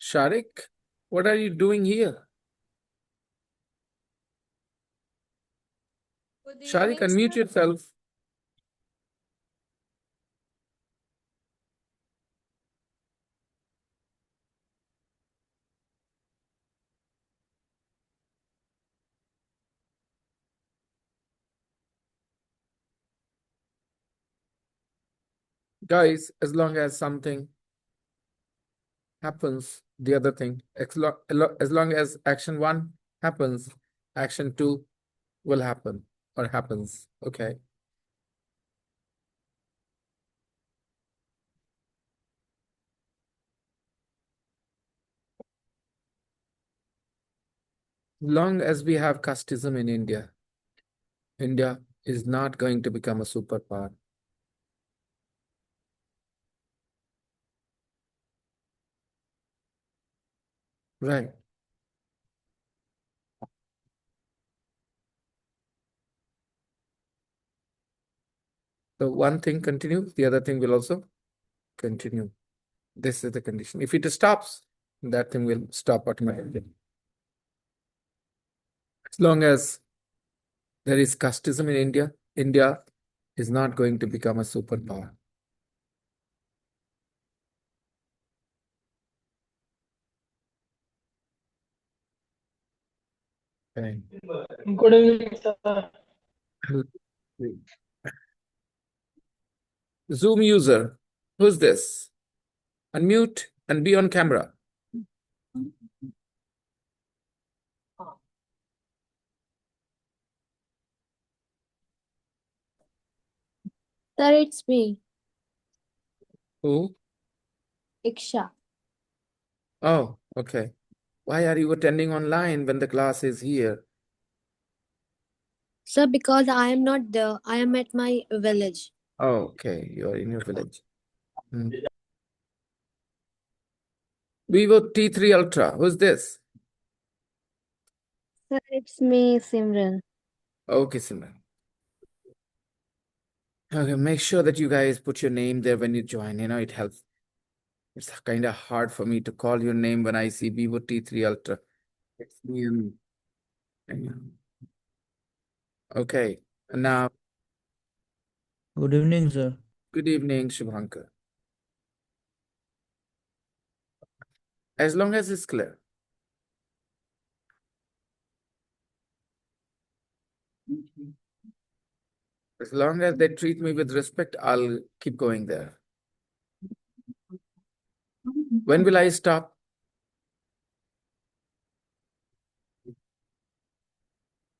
Sharik, what are you doing here? Good Sharik, evening, unmute sir. yourself. Guys, as long as something happens, the other thing, as long as action one happens, action two will happen or happens. Okay. Long as we have casteism in India, India is not going to become a superpower. Right. So one thing continues, the other thing will also continue. This is the condition. If it stops, that thing will stop automatically. As long as there is casteism in India, India is not going to become a superpower. Okay. Good evening, sir. Zoom user, who's this? Unmute and be on camera. Sir, it's me, Who? Iksha. Oh, okay. Why are you attending online when the class is here? Sir, because I am not there, I am at my village. Oh, okay. You're in your village. Hmm. Vivo T3 Ultra. Who's this? Sir, it's me, Simran. Okay, Simran. Okay, make sure that you guys put your name there when you join. You know, it helps. It's kind of hard for me to call your name when I see Vivo T3 Ultra. It's me and- Okay. Now, Good evening, sir. good evening, Shubhankar. As long as it's clear. As long as they treat me with respect, I'll keep going there. When will I stop?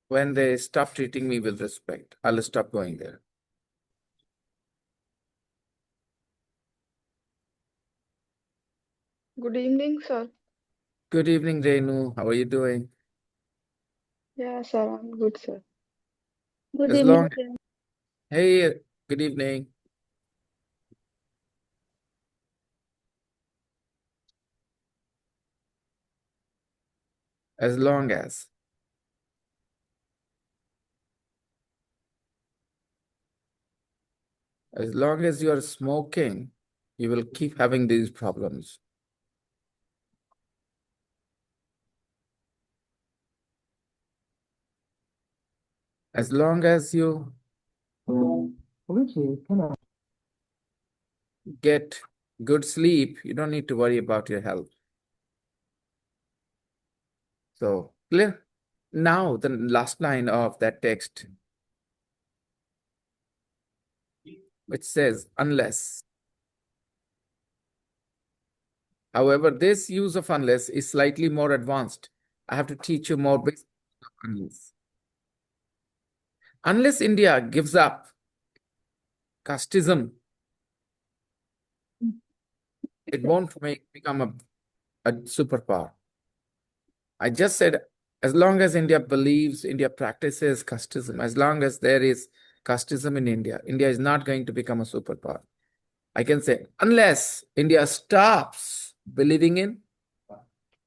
When they stop treating me with respect, I'll stop going there. Good evening, sir. Good evening, Renu. How are you doing? Yeah, sir, I'm good, sir. Good As evening, long, sir. hey, good evening. As long as you are smoking, you will keep having these problems. As long as you get good sleep, you don't need to worry about your health. So, clear? Now, the last line of that text, which says, unless. However, this use of unless is slightly more advanced. I have to teach you more basic unless. Unless India gives up casteism, it won't become a superpower. I just said, as long as India believes, India practices casteism, as long as there is casteism in India, India is not going to become a superpower. I can say, unless India stops believing in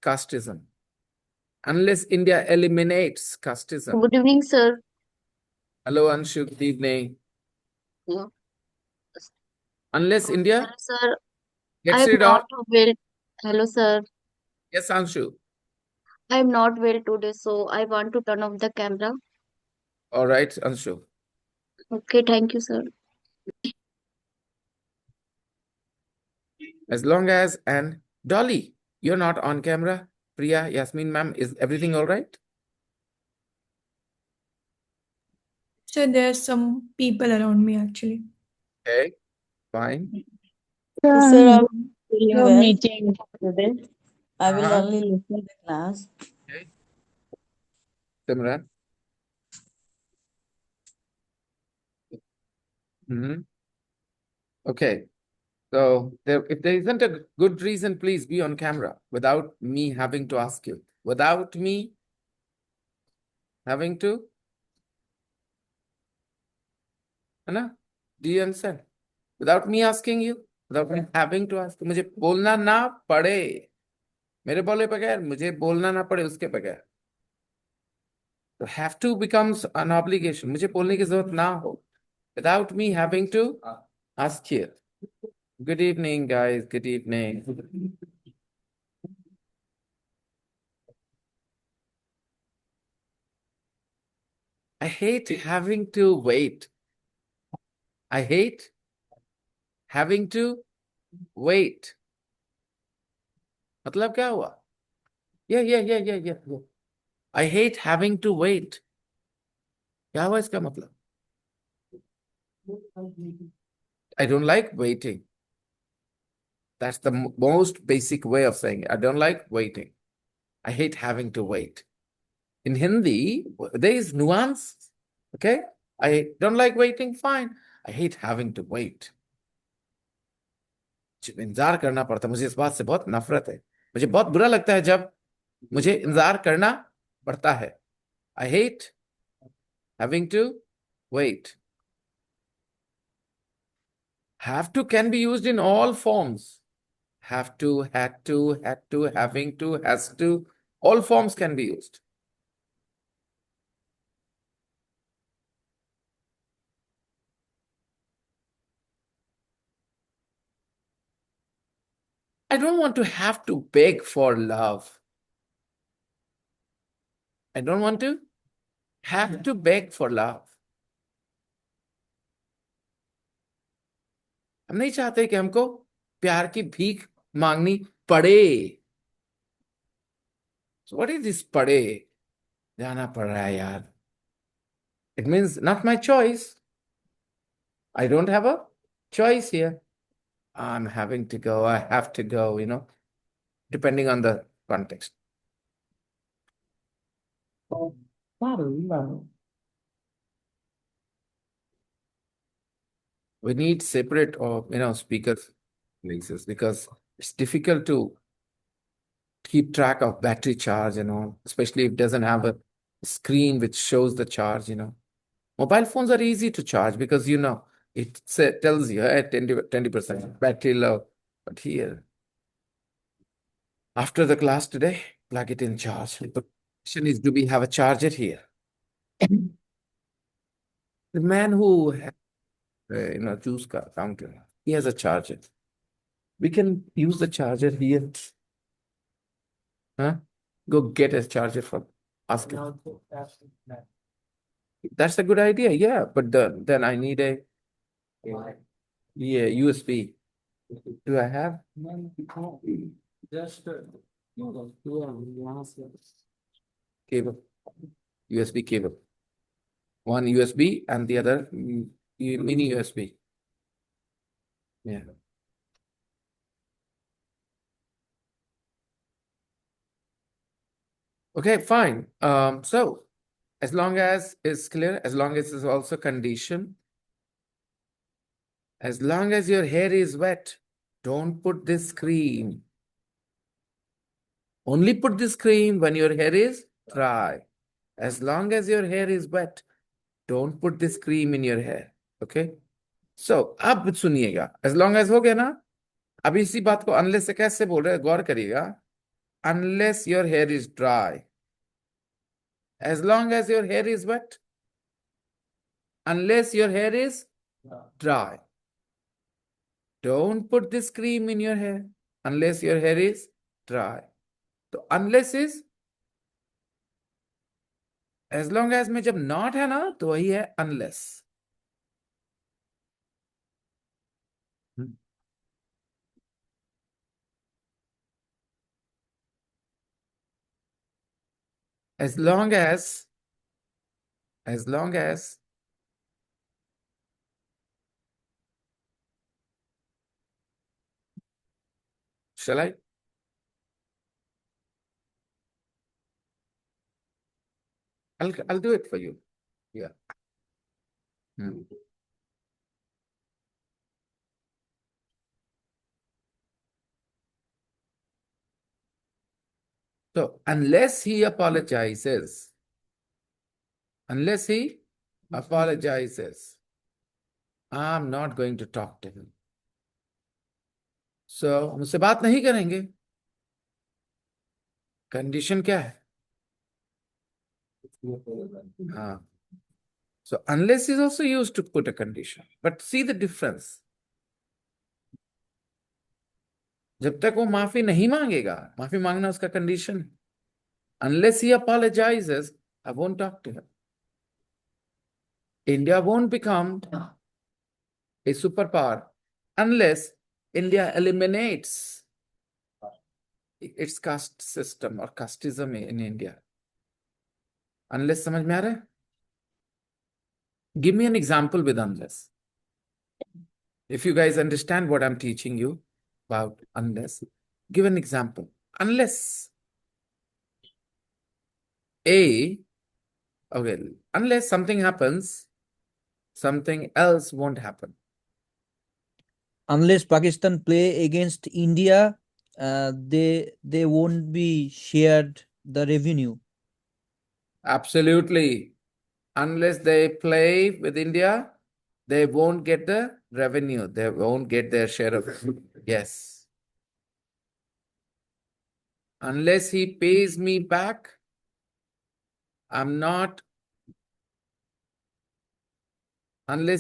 casteism, unless India eliminates casteism. Good evening, sir. Hello, Anshu, good evening. Hello, Unless India sir. gets I rid of, want to build. Hello, sir. Yes, Anshu. I'm not well today, so I want to turn off the camera. All right, Anshu. Okay, thank you, sir. As long as, and Dolly, you're not on camera. Priya, Yasmin, ma'am, is everything all right? So there's some people around me actually. Okay, fine. Sir, I'm feeling Your well meeting. today. I will Uh-huh. only listen the class. Okay, Simran. Hmm. Okay, so if there isn't a good reason, please be on camera without me having to ask you. Without me having to, है ना? Do you understand? Without me asking you, without me having to ask you, मुझे बोलना ना पड़े, मेरे बोले बगैर मुझे बोलना ना पड़े उसके बगैर. तो have to becomes an obligation. मुझे बोलने की जरूरत ना हो. Without me having to ask you. Good evening, guys. Good evening. I hate having to wait. I hate having to wait. मतलब क्या हुआ? Yeah. I hate having to wait. क्या हुआ इसका मतलब? I don't like waiting. That's the most basic way of saying it. I don't like waiting. I hate having to wait. In Hindi, there is nuance. Okay? I don't like waiting, fine. I hate having to wait. जब इंतजार करना पड़ता है, मुझे इस बात से बहुत नफरत है. मुझे बहुत बुरा लगता है जब मुझे इंतजार करना पड़ता है. I hate having to wait. Have to can be used in all forms. Have to, had to, having to, has to. All forms can be used. I don't want to have to beg for love. I don't want to have to beg for love. हम नहीं चाहते कि हमको प्यार की भीख मांगनी पड़े. So what is this पड़े? जाना पड़ रहा है यार. It means not my choice. I don't have a choice here. I'm having to go. I have to go, depending on the context. We need separate or speakers places because it's difficult to keep track of battery charge and all, especially if it doesn't have a screen which shows the charge. Mobile phones are easy to charge because it tells you at 20% battery low. But here, after the class today, plug it in charge. The question is, do we have a charger here? The man who juice car counter, he has a charger. We can use the charger here. Huh? Go get a charger from ask him. That's a good idea, yeah. But then I need a USB. Do I have? Cable. USB cable. One USB and the other mini USB. Yeah. Okay, fine. So as long as it's clear, as long as it's also condition, as long as your hair is wet, don't put this cream. Only put this cream when your hair is dry. As long as your hair is wet, don't put this cream in your hair. Okay? So, अब सुनिएगा. As long as हो गया ना? अब इसी बात को unless से कैसे बोल रहे हैं? गौर करिएगा. Unless your hair is dry. As long as your hair is wet. Unless your hair is dry. Don't put this cream in your hair unless your hair is dry. तो unless is as long as में जब not है ना तो वही है unless. As long as shall I? I'll do it for you. Yeah. So unless he apologizes, I'm not going to talk to him. So मुझसे बात नहीं करेंगे. Condition क्या है? हाँ. So unless is also used to put a condition. But see the difference. जब तक वो माफी नहीं मांगेगा, माफी मांगना उसका condition. Unless he apologizes, I won't talk to him. India won't become a superpower unless India eliminates its caste system or casteism in India. Unless, समझ में आ रहा है? Give me an example with unless. If you guys understand what I'm teaching you about unless, give an example. Unless unless something happens, something else won't happen. Unless Pakistan play against India, they won't be shared the revenue. Absolutely. Unless they play with India, they won't get the revenue. They won't get their share of it. Yes. Unless he pays me back, unless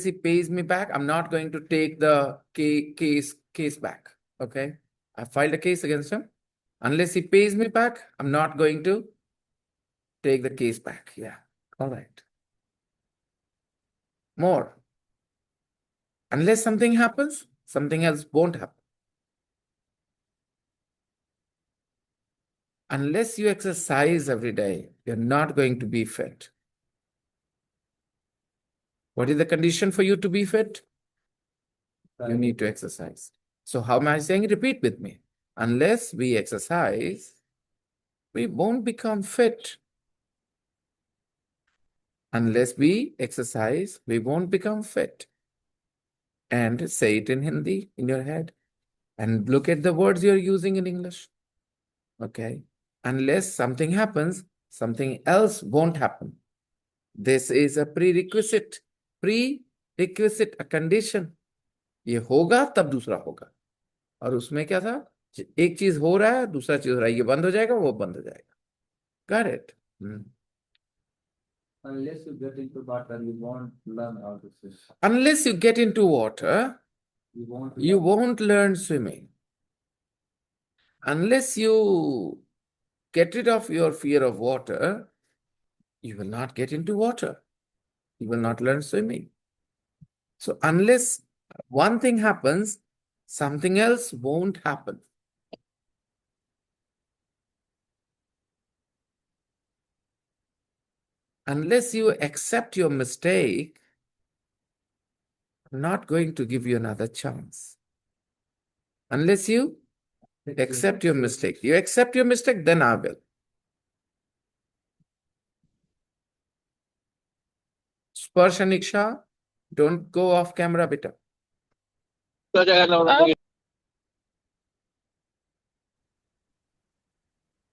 he pays me back, I'm not going to take the case back. Okay. I filed a case against him. Unless he pays me back, I'm not going to take the case back. Yeah. All right. More. Unless something happens, something else won't happen. Unless you exercise every day, you're not going to be fit. What is the condition for you to be fit? You need to exercise. So how am I saying? Repeat with me. Unless we exercise, we won't become fit. Unless we exercise, we won't become fit. And say it in Hindi in your head. And look at the words you're using in English. Okay. Unless something happens, something else won't happen. This is a prerequisite. Prerequisite, a condition. ये होगा तब दूसरा होगा. और उसमें क्या था? एक चीज हो रहा है, दूसरा चीज हो रहा है. ये बंद हो जाएगा, वो बंद हो जाएगा. Got it? Unless you get into water, you won't learn how to swim. Unless you get into water, you won't learn swimming. Unless you get rid of your fear of water, you will not get into water. You will not learn swimming. So unless one thing happens, something else won't happen. Unless you accept your mistake, I'm not going to give you another chance. Unless you accept your mistake. You accept your mistake, then I will. Sparsh and Iksha, don't go off camera, beta.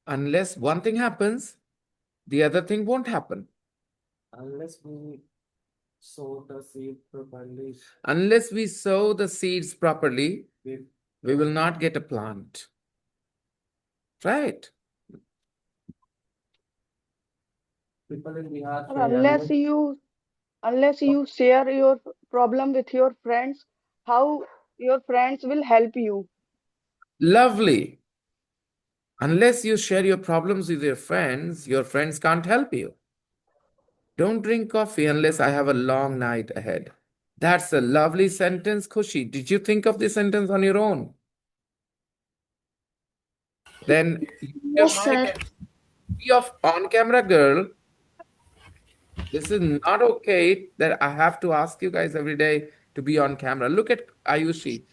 Unless one thing happens, the other thing won't happen. Unless we sow the seed properly, Unless we sow the seeds properly, we will not get a plant. Right? people in Bihar Or unless you share your problem with your friends, how your friends will help you. Lovely. Unless you share your problems with your friends can't help you. Don't drink coffee unless I have a long night ahead. That's a lovely sentence, Khushi. Did you think of this sentence on your own? Then use your Yes, mic sir. and be of on-camera girl. This is not okay that I have to ask you guys every day to be on camera. Look at Ayushi.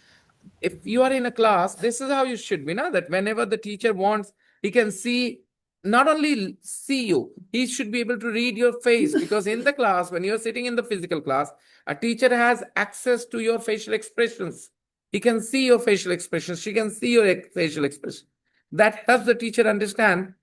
If you are in a class, this is how you should be, now that whenever the teacher wants, he can see, not only see you, he should be able to read your face, because in the class, when you're sitting in the physical class, a teacher has access to your facial expressions. He can see your facial expressions, she can see your facial expression. That helps the teacher understand,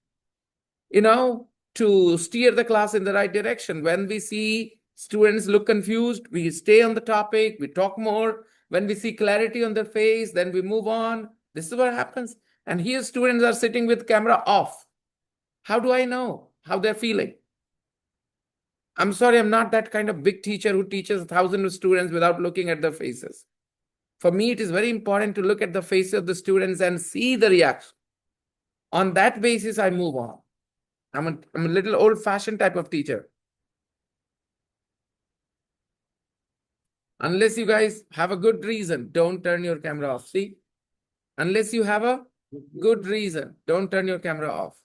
to steer the class in the right direction. When we see students look confused, we stay on the topic, we talk more. When we see clarity on their face, then we move on. This is what happens. And here students are sitting with camera off. How do I know how they're feeling? I'm sorry, I'm not that kind of big teacher who teaches thousands of students without looking at their faces. For me, it is very important to look at the face of the students and see the reaction. On that basis, I move on. I'm a little old-fashioned type of teacher. Unless you guys have a good reason, don't turn your camera off. See? Unless you have a good reason, don't turn your camera off.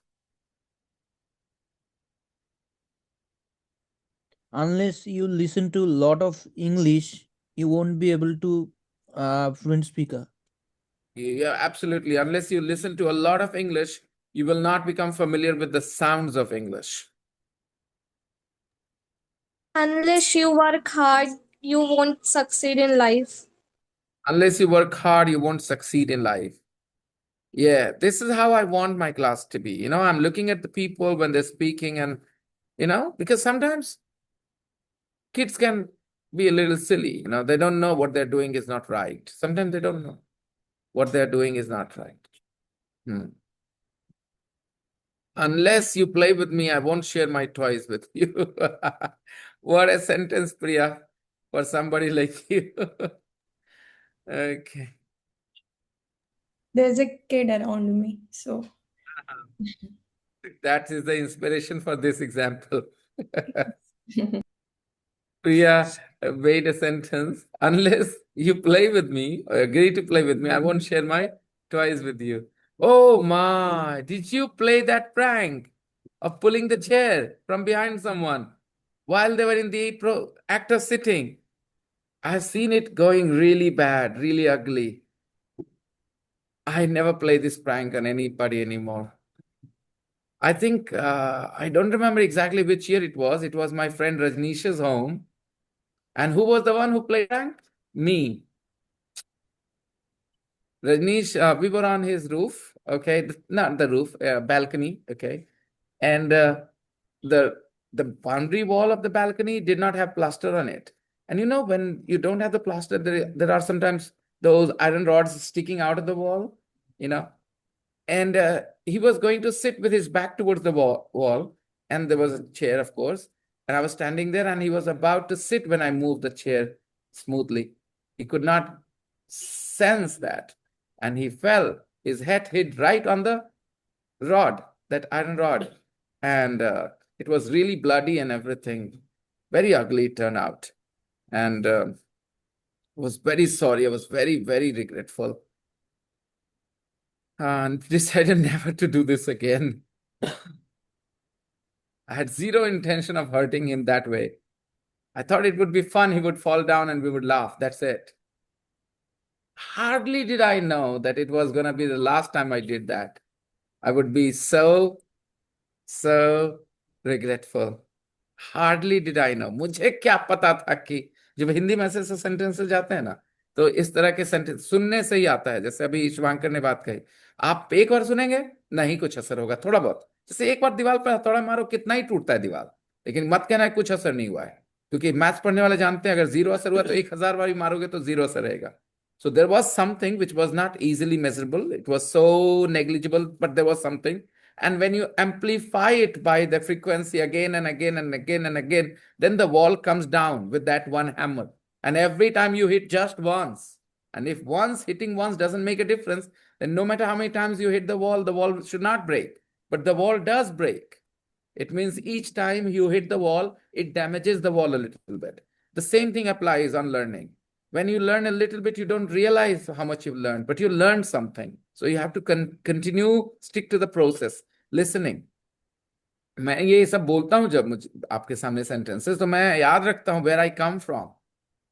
Unless you listen to a lot of English, you won't be able to fluent speaker. Yeah, absolutely. Unless you listen to a lot of English, you will not become familiar with the sounds of English. Unless you work hard, you won't succeed in life. Unless you work hard, you won't succeed in life. Yeah, this is how I want my class to be. I'm looking at the people when they're speaking, and, because sometimes kids can be a little silly. They don't know what they're doing is not right. Sometimes they don't know what they're doing is not right. Unless you play with me, I won't share my toys with you. What a sentence, Priya, for somebody like you. Okay. There's a kid around me, so That is the inspiration for this example. Priya made a sentence. Unless you play with me or agree to play with me, I won't share my toys with you. Oh my, did you play that prank of pulling the chair from behind someone while they were in the act of sitting? I've seen it going really bad, really ugly. I never play this prank on anybody anymore. I think, I don't remember exactly which year it was. It was my friend Rajnish's home. And who was the one who played prank? Me. Rajnish, we were on his roof, okay? Not the roof, balcony, okay? And the the boundary wall of the balcony did not have plaster on it. And when you don't have the plaster, there are sometimes those iron rods sticking out of the wall, you know. And he was going to sit with his back towards the wall, and there was a chair, of course. And I was standing there, and he was about to sit when I moved the chair smoothly. He could not sense that, and he fell. His head hit right on the rod, that iron rod, and it was really bloody and everything. Very ugly it turned out, and was very sorry. I was very, very regretful, and decided never to do this again. I had zero intention of hurting him that way. I thought it would be fun. He would fall down and we would laugh. That's it. Hardly did I know that it was going to be the last time I did that. I would be so regretful. Hardly did I know. मुझे क्या पता था कि जब हिंदी में ऐसे sentences जाते हैं ना, तो इस तरह के सेंटेंस सुनने से ही आता है। जैसे अभी शिवांकर ने बात कही, आप एक बार सुनेंगे, नहीं कुछ असर होगा, थोड़ा बहुत। जैसे एक बार दीवार पर हथौड़ा मारो, कितना ही टूटता है दीवार, लेकिन मत कहना है कुछ असर नहीं हुआ है, क्योंकि मैथ्स पढ़ने वाले जानते हैं अगर जीरो असर हुआ तो 1000 बार भी मारोगे तो जीरो असर रहेगा। So there was something which was not easily measurable. It was so negligible, but there was something. And when you amplify it by the frequency again and again and again and again, then the wall comes down with that one hammer. And every time you hit just once, and if hitting once doesn't make a difference, then no matter how many times you hit the wall should not break. But the wall does break. It means each time you hit the wall, it damages the wall a little bit. The same thing applies on learning. When you learn a little bit, you don't realize how much you've learned, but you learned something. So you have to continue, stick to the process, listening. मैं ये सब बोलता हूँ जब मुझे आपके सामने sentences, तो मैं याद रखता हूँ where I come from.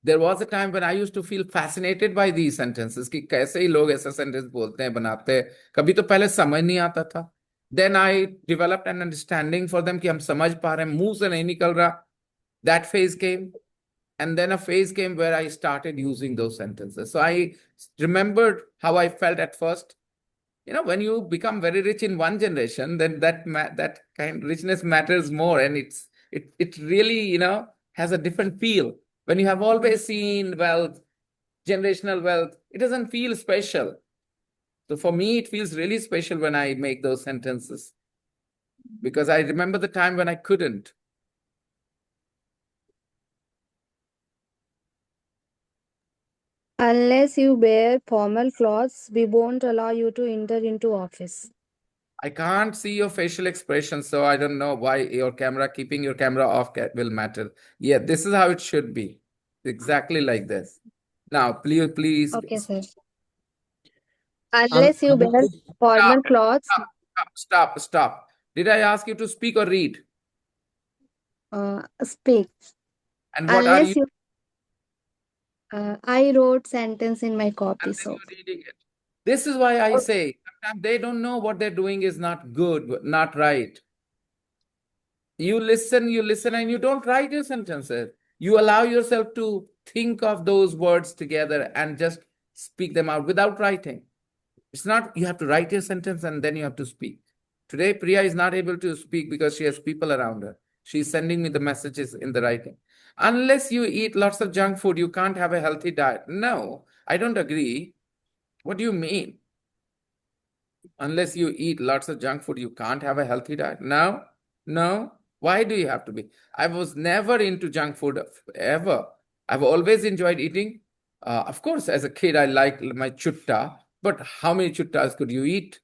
There was a time when I used to feel fascinated by these sentences कि कैसे ही लोग ऐसा सेंटेंस बोलते हैं, बनाते हैं. कभी तो पहले समझ नहीं आता था. Then I developed an understanding for them कि हम समझ पा रहे हैं, मुंह से नहीं निकल रहा. That phase came. And then a phase came where I started using those sentences. So I remembered how I felt at first. When you become very rich in one generation, then that kind of richness matters more, and it really has a different feel. When you have always seen wealth, generational wealth, it doesn't feel special. So for me, it feels really special when I make those sentences, because I remember the time when I couldn't. Unless you wear formal clothes, we won't allow you to enter into office. I can't see your facial expression, so I don't know why keeping your camera off will matter. Yeah, this is how it should be. Exactly like this. Now, please. Okay, sir. Unless you wear formal clothes, Stop. Did I ask you to speak or read? speak. And what are Unless you? I wrote sentence in my copy, And then so. you're reading it. This is why I say sometimes they don't know what they're doing is not good, not right. You listen, and you don't write your sentences. You allow yourself to think of those words together and just speak them out without writing. It's not you have to write your sentence and then you have to speak. Today, Priya is not able to speak because she has people around her. She's sending me the messages in the writing. Unless you eat lots of junk food, you can't have a healthy diet. No, I don't agree. What do you mean? Unless you eat lots of junk food, you can't have a healthy diet. No. Why do you have to be? I was never into junk food ever. I've always enjoyed eating. Of course, as a kid, I liked my chutta, but how many chuttas could you eat?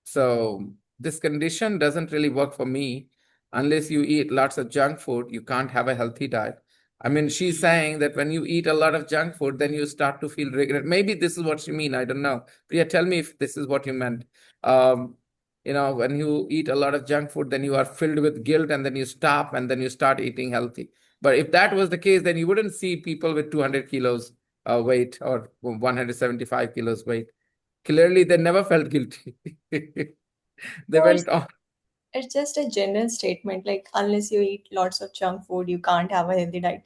So this condition doesn't really work for me. Unless you eat lots of junk food, you can't have a healthy diet. I mean, she's saying that when you eat a lot of junk food, then you start to feel regret. Maybe this is what she mean. I don't know. Priya, tell me if this is what you meant. When you eat a lot of junk food, then you are filled with guilt and then you stop and then you start eating healthy. But if that was the case, then you wouldn't see people with 200 kilos weight or 175 kilos weight. Clearly, they never felt guilty. They No, went on. it's just a general statement. Like, unless you eat lots of junk food, you can't have a healthy diet.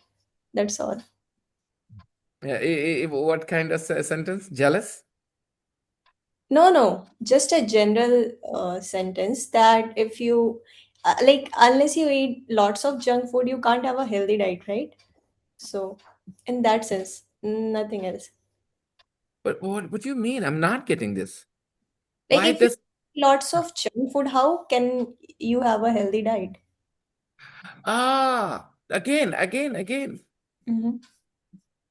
That's all. Yeah, what kind of sentence? Jealous? No, just a general sentence that if you, unless you eat lots of junk food, you can't have a healthy diet, right? So, in that sense, nothing else. But what do you mean? I'm not getting this. Like, Why if you does eat lots of junk food, how can you have a healthy diet? again? Mm-hmm.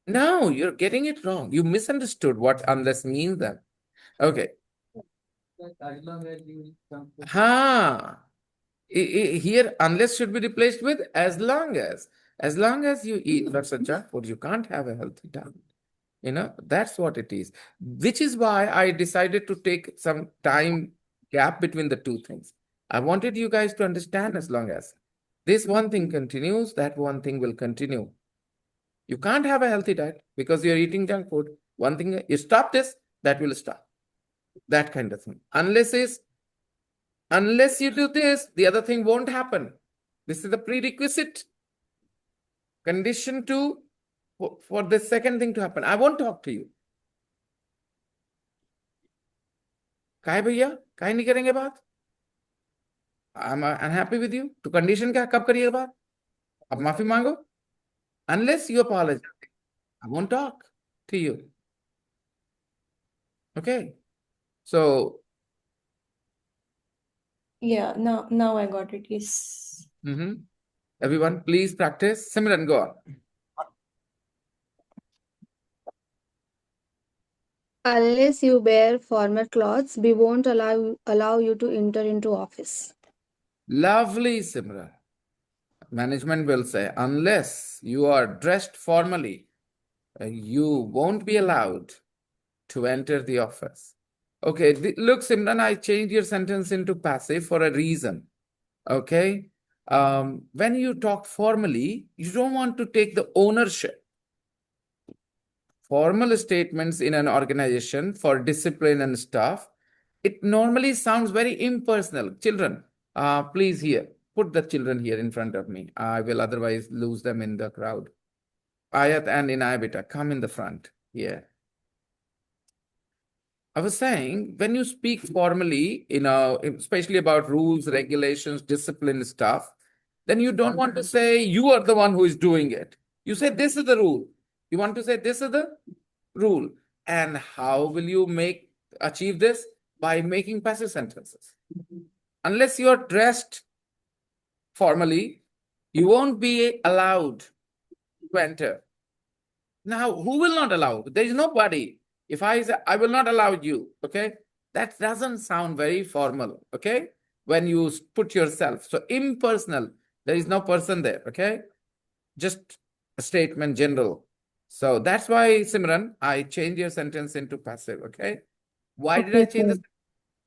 No, you're getting it wrong. You misunderstood what unless means then. Okay. As long as you eat junk food. Here unless should be replaced with as long as. As long as you eat lots of junk food, you can't have a healthy diet. That's what it is. Which is why I decided to take some time gap between the two things. I wanted you guys to understand as long as this one thing continues, that one thing will continue. You can't have a healthy diet because you're eating junk food. One thing, you stop this, that will stop. That kind of thing. Unless you do this, the other thing won't happen. This is the prerequisite condition for the second thing to happen. I won't talk to you. काहे भैया काहे नहीं करेंगे बात I'm unhappy with you. तो condition क्या कब करिएगा बात अब माफी मांगो unless you apologize I won't talk to you. Okay, so Yeah, now I got it. Yes. everyone please practice. Simran, go on. Unless you wear formal clothes, we won't allow you to enter into office. Lovely, Simran. Management will say, unless you are dressed formally, you won't be allowed to enter the office. Okay, look, Simran, I changed your sentence into passive for a reason. Okay. When you talk formally, you don't want to take the ownership. Formal statements in an organization for discipline and stuff, it normally sounds very impersonal. Children, please here, put the children here in front of me. I will otherwise lose them in the crowd. Ayat and Inayabita, come in the front here. I was saying, when you speak formally, especially about rules, regulations, discipline stuff, then you don't want to say you are the one who is doing it. You say this is the rule. You want to say this is the rule. And how will you achieve this? By making passive sentences. Unless you are dressed formally, you won't be allowed to enter. Now, who will not allow? There is nobody. If I say, I will not allow you, okay? That doesn't sound very formal, okay? When you put yourself. So impersonal, there is no person there, okay? Just a statement, general. So that's why, Simran, I changed your sentence into passive, okay? Why did I Okay, change sir. this to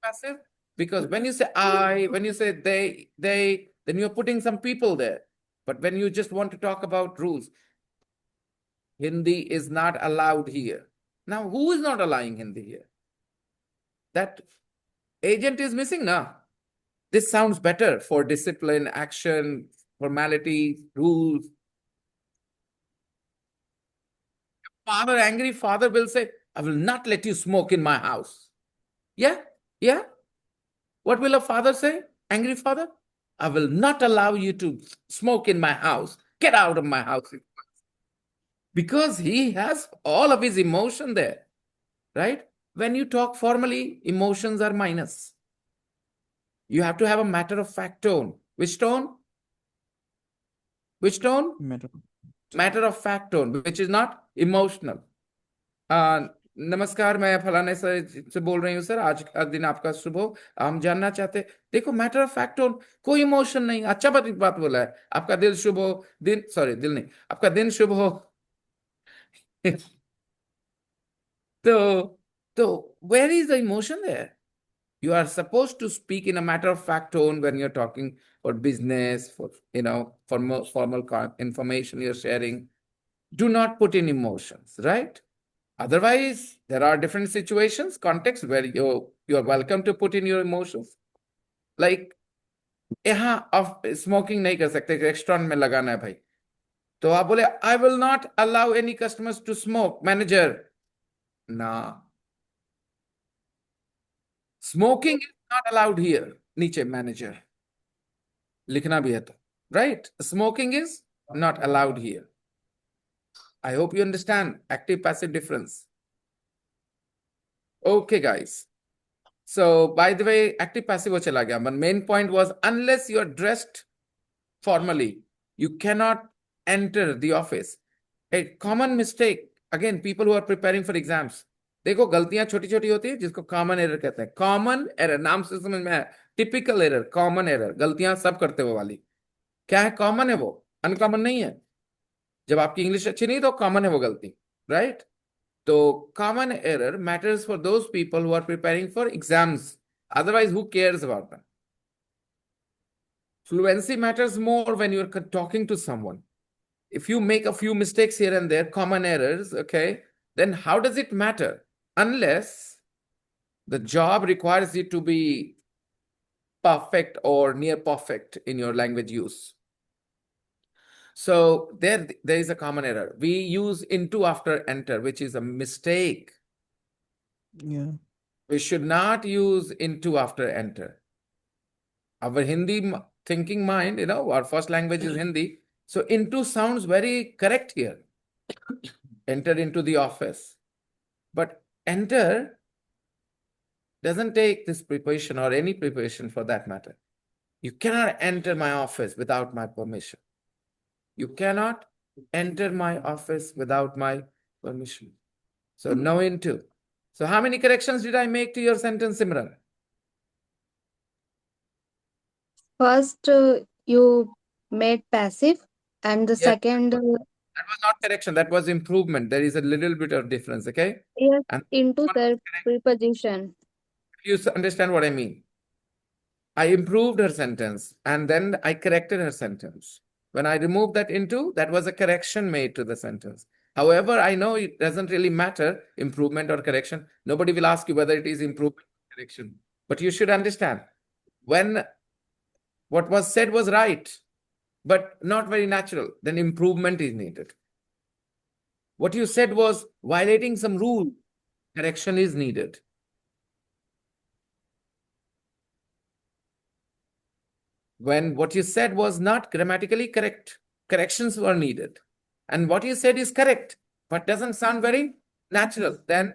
passive? Because when you say I, when you say they, then you're putting some people there. But when you just want to talk about rules, Hindi is not allowed here. Now, who is not allowing Hindi here? That agent is missing now. This sounds better for discipline, action, formality, rules. Angry father will say, I will not let you smoke in my house. Yeah? Yeah? What will a father say? Angry father? I will not allow you to smoke in my house. Get out of my house. Because he has all of his emotion there, right? When you talk formally, emotions are minus. You have to have a matter of fact tone. Which tone? Which tone? Matter of fact tone, which is not emotional. नमस्कार, मैं फलाने से बोल रही हूँ sir, आज का दिन आपका शुभ हो, हम जानना चाहते। देखो, मैटर ऑफ फैक्ट टोन, कोई इमोशन नहीं। अच्छा बात बोला है, आपका दिल शुभ हो, दिन सॉरी दिल नहीं, आपका दिन शुभ हो। तो where is the emotion there? You are supposed to speak in a matter of fact tone when you're talking for business, for formal information you're sharing. Do not put in emotions, right? Otherwise, there are different situations, contexts where you are welcome to put in your emotions. Like, यहाँ आप smoking नहीं कर सकते, restaurant में लगाना है भाई, तो आप बोले I will not allow any customers to smoke, manager ना, smoking is not allowed here, नीचे मैनेजर लिखना भी है तो, right? Smoking is not allowed here. I hope you understand active passive difference. Okay, guys. So, by the way, active passive wo chala gaya, but main point was, unless you are dressed formally, you cannot enter the office. A common mistake, again, people who are preparing for exams, देखो गलतियां छोटी छोटी होती है जिसको common error कहते हैं. Common error नाम से समझ में है, टिपिकल एरर, कॉमन एरर, गलतियां सब करते वो वाली. क्या है? कॉमन है वो, अनकॉमन नहीं है. जब आपकी इंग्लिश अच्छी नहीं तो कॉमन है वो गलती, राइट? तो common error matters for those people who are preparing for exams, otherwise who cares about them? Fluency matters more when you're talking to someone. If you make a few mistakes here and there, common errors, okay, then how does it matter? Unless the job requires you to be perfect or near perfect in your language use. So there is a common error. We use into after enter, which is a mistake. Yeah. We should not use into after enter. Our Hindi thinking mind, our first language is Hindi. So into sounds very correct here. Enter into the office. But enter doesn't take this preparation or any preparation for that matter. You cannot enter my office without my permission. You cannot enter my office without my permission. So no into. So how many corrections did I make to your sentence, Simran? First, you made passive, and the Yes, second, that was not correction. That was improvement. There is a little bit of difference, okay? yes, And into one was self correct. preposition. You understand what I mean? I improved her sentence and then I corrected her sentence. When I removed that into, that was a correction made to the sentence. However, I know it doesn't really matter, improvement or correction. Nobody will ask you whether it is improvement or correction. But you should understand when what was said was right, but not very natural, then improvement is needed. What you said was violating some rule, correction is needed. When what you said was not grammatically correct, corrections were needed. And what you said is correct, but doesn't sound very natural, then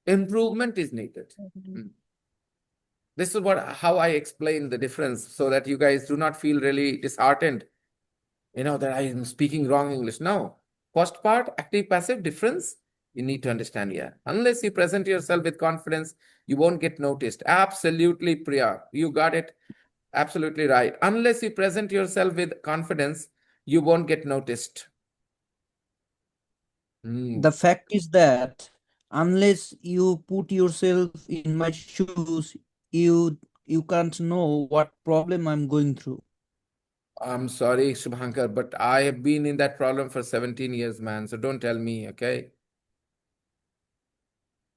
improvement is needed. Mm. This is how I explain the difference so that you guys do not feel really disheartened, that I am speaking wrong English. No. First part, active passive difference, you need to understand here. Unless you present yourself with confidence, you won't get noticed. Absolutely, Priya. You got it. Absolutely right. Unless you present yourself with confidence, you won't get noticed. The fact is that unless you put yourself in my shoes, you can't know what problem I'm going through. I'm sorry, Shubhankar, but I have been in that problem for 17 years, man. So don't tell me, okay?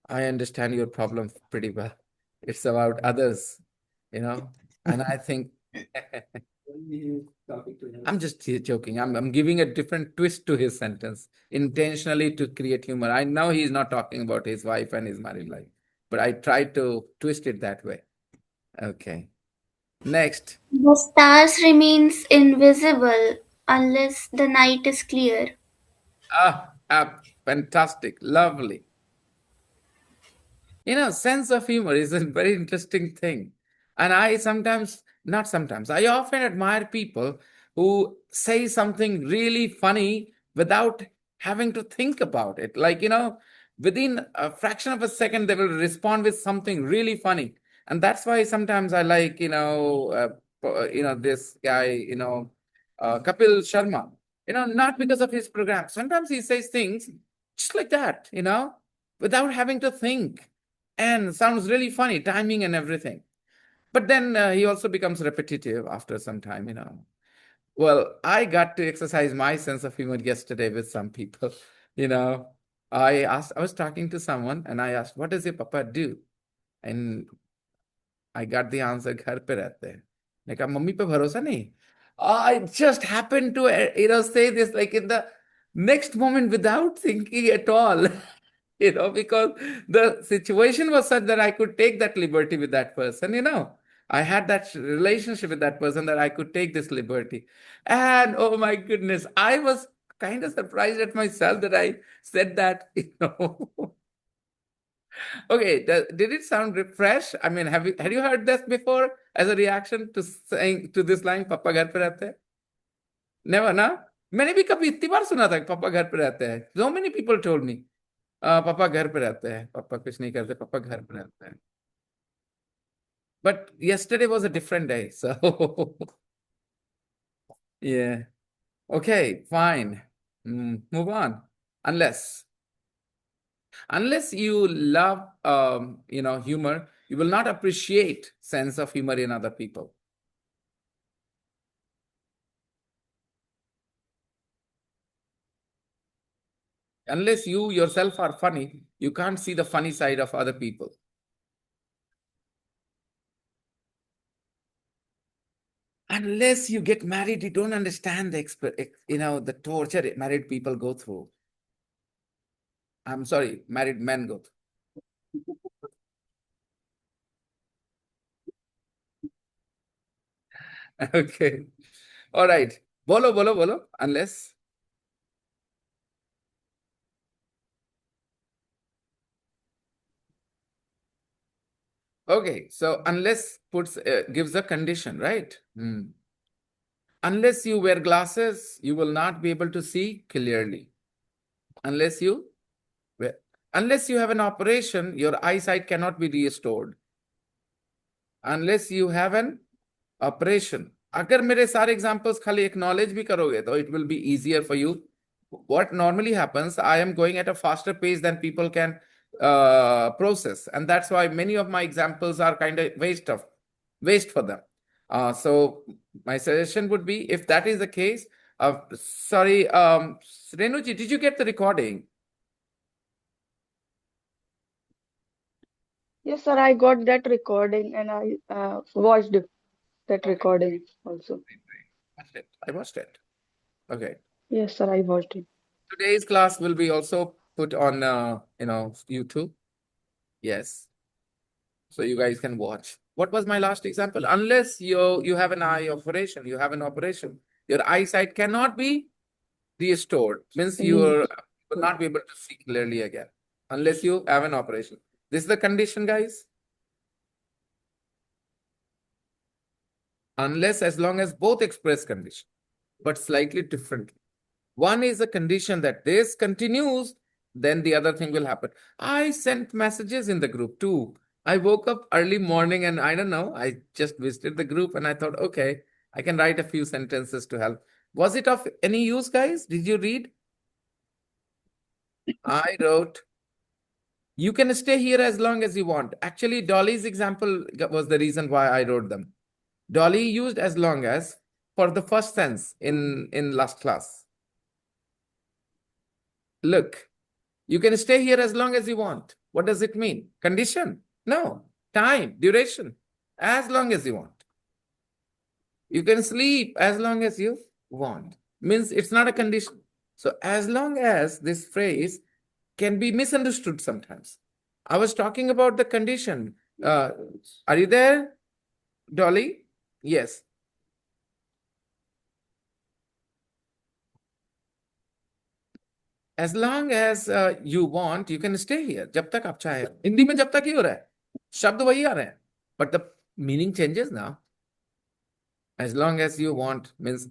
I understand your problem pretty well. It's about others, and I think I'm just joking. I'm giving a different twist to his sentence intentionally to create humor. I know he's not talking about his wife and his married life, but I tried to twist it that way. Okay. Next. The stars remains invisible unless the night is clear. Fantastic. Lovely. Sense of humor is a very interesting thing. And not sometimes, I often admire people who say something really funny without having to think about it. Like, within a fraction of a second, they will respond with something really funny. And that's why sometimes I like, this guy, Kapil Sharma, not because of his program. Sometimes he says things just like that, without having to think and sounds really funny, timing and everything. But then he also becomes repetitive after some time. Well, I got to exercise my sense of humor yesterday with some people. You know, I was talking to someone and I asked, what does your papa do? And I got the answer, घर पे रहते हैं. मैं कहा, mummy पे भरोसा नहीं. I just happened to, say this like in the next moment without thinking at all. Because the situation was such that I could take that liberty with that person. I had that relationship with that person that I could take this liberty. And oh my goodness, I was kind of surprised at myself that I said that. Okay, did it sound fresh? I mean, had you heard this before as a reaction to saying to this line, "Papa घर पे रहते हैं"? Never, ना? मैंने भी कभी इतनी बार सुना था, "पापा घर पे रहते हैं." So many people told me, "पापा घर पे रहते हैं, पापा कुछ नहीं करते, पापा घर पे रहते हैं." But yesterday was a different day, so yeah. Okay, fine. Move on. Unless you love humor, you will not appreciate sense of humor in other people. Unless you yourself are funny, you can't see the funny side of other people. Unless you get married, you don't understand the torture married people go through. I'm sorry, married men go through. Okay. All right. Bolo, bolo, bolo. Unless. Okay. So unless gives a condition, right? Unless you wear glasses, you will not be able to see clearly. Unless you wear. Unless you have an operation, your eyesight cannot be restored. Unless you have an operation. अगर मेरे सारे examples खाली acknowledge भी करोगे तो it will be easier for you. What normally happens, I am going at a faster pace than people can process, and that's why many of my examples are kind of waste for them. So my suggestion would be, if that is the case, sorry, Renuji, did you get the recording? Yes, sir, I got that recording and I watched that recording also. I watched it. Okay. Yes, sir, I watched it. Today's class will be also put on, YouTube. Yes. So you guys can watch. What was my last example? Unless you have an eye operation, you have an operation, your eyesight cannot be restored. Means you will not be able to see clearly again unless you have an operation. This is the condition, guys. Unless, as long as both express condition, but slightly differently. One is a condition that this continues, then the other thing will happen. I sent messages in the group too. I woke up early morning and I don't know, I just visited the group and I thought, okay, I can write a few sentences to help. Was it of any use, guys? Did you read? I wrote, you can stay here as long as you want. Actually, Dolly's example was the reason why I wrote them. Dolly used as long as for the first sense in last class. Look, you can stay here as long as you want. What does it mean? Condition? No. Time, duration, as long as you want. You can sleep as long as you want. Means it's not a condition. So as long as this phrase can be misunderstood sometimes. I was talking about the condition. Are you there, Dolly? Yes. As long as you want, you can stay here. जब तक आप चाहे. हिंदी में जब तक ही हो रहा है. शब्द वही आ रहे हैं. But the meaning changes now. As long as you want means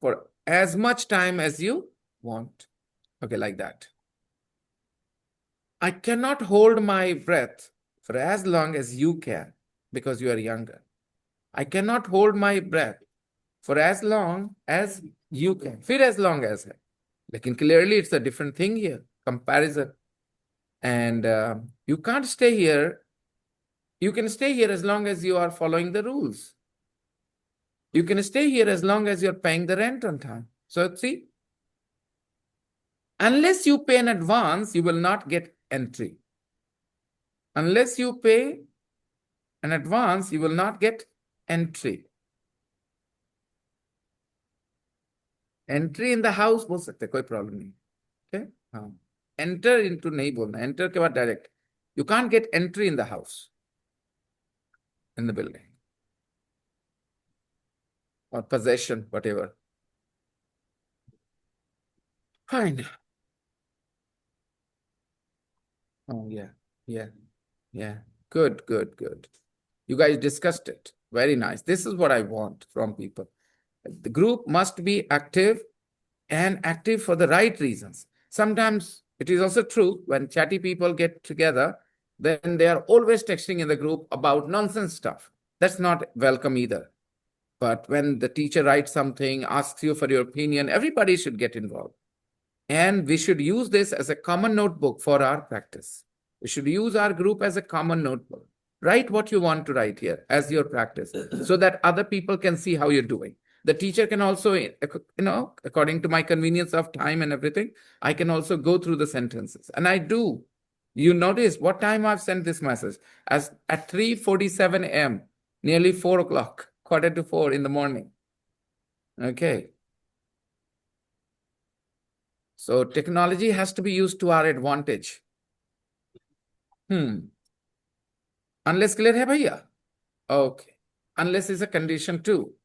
for as much time as you want. Okay, like that. I cannot hold my breath for as long as you can because you are younger. I cannot hold my breath for as long as you can. फिर as long as है. लेकिन clearly it's a different thing here. Comparison. And you can't stay here. You can stay here as long as you are following the rules. You can stay here as long as you're paying the rent on time. So see, unless you pay in advance, you will not get entry. Unless you pay in advance, you will not get entry. Entry in the house बोल सकते कोई problem नहीं. Okay? हाँ. Enter into नहीं बोलना. Enter के बाद direct. You can't get entry in the house, in the building. Or possession, whatever. Fine. Oh, yeah. Good. You guys discussed it. Very nice. This is what I want from people. The group must be active and active for the right reasons. Sometimes it is also true when chatty people get together, then they are always texting in the group about nonsense stuff. That's not welcome either. But when the teacher writes something, asks you for your opinion, everybody should get involved. And we should use this as a common notebook for our practice. We should use our group as a common notebook. Write what you want to write here as your practice so that other people can see how you're doing. The teacher can also, according to my convenience of time and everything, I can also go through the sentences. And I do. You notice what time I've sent this message? As at 3:47 a.m., nearly 4 o'clock, 3:45 in the morning. Okay. So technology has to be used to our advantage. Unless clear hai bhaiya? Okay. Unless is a condition too.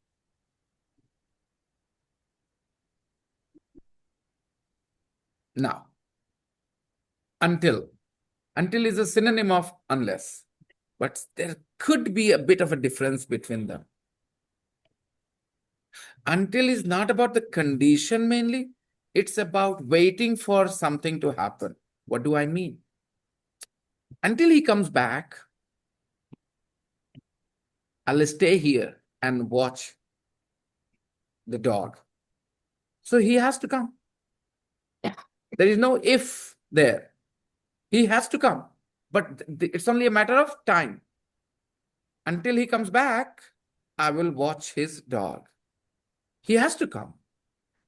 Now, until. Until is a synonym of unless. But there could be a bit of a difference between them. Until is not about the condition mainly. It's about waiting for something to happen. What do I mean? Until he comes back, I'll stay here and watch the dog. So he has to come. There is no if there. He has to come. But it's only a matter of time. Until he comes back, I will watch his dog. He has to come.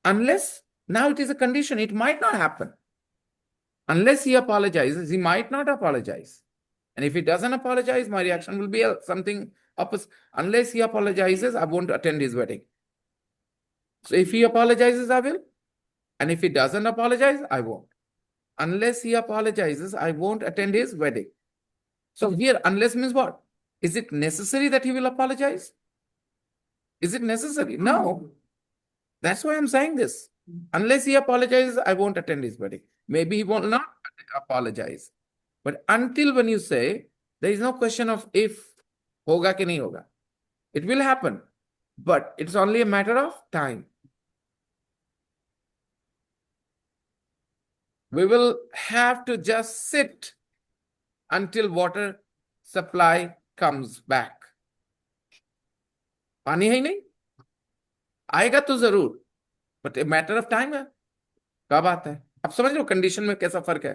Unless now it is a condition, it might not happen. Unless he apologizes, he might not apologize. And if he doesn't apologize, my reaction will be something opposite. Unless he apologizes, I won't attend his wedding. So if he apologizes, I will. And if he doesn't apologize, I won't. Unless he apologizes, I won't attend his wedding. So here, unless means what? Is it necessary that he will apologize? Is it necessary? No. That's why I'm saying this. Unless he apologizes, I won't attend his wedding. Maybe he will not apologize. But until when you say, there is no question of if, hoga ki nahi hoga. It will happen. But it's only a matter of time. We will have to just sit until water supply comes back. पानी है ही नहीं, आएगा तो जरूर, but a matter of time है, कब आता है. अब समझ लो कंडीशन में कैसा फर्क है.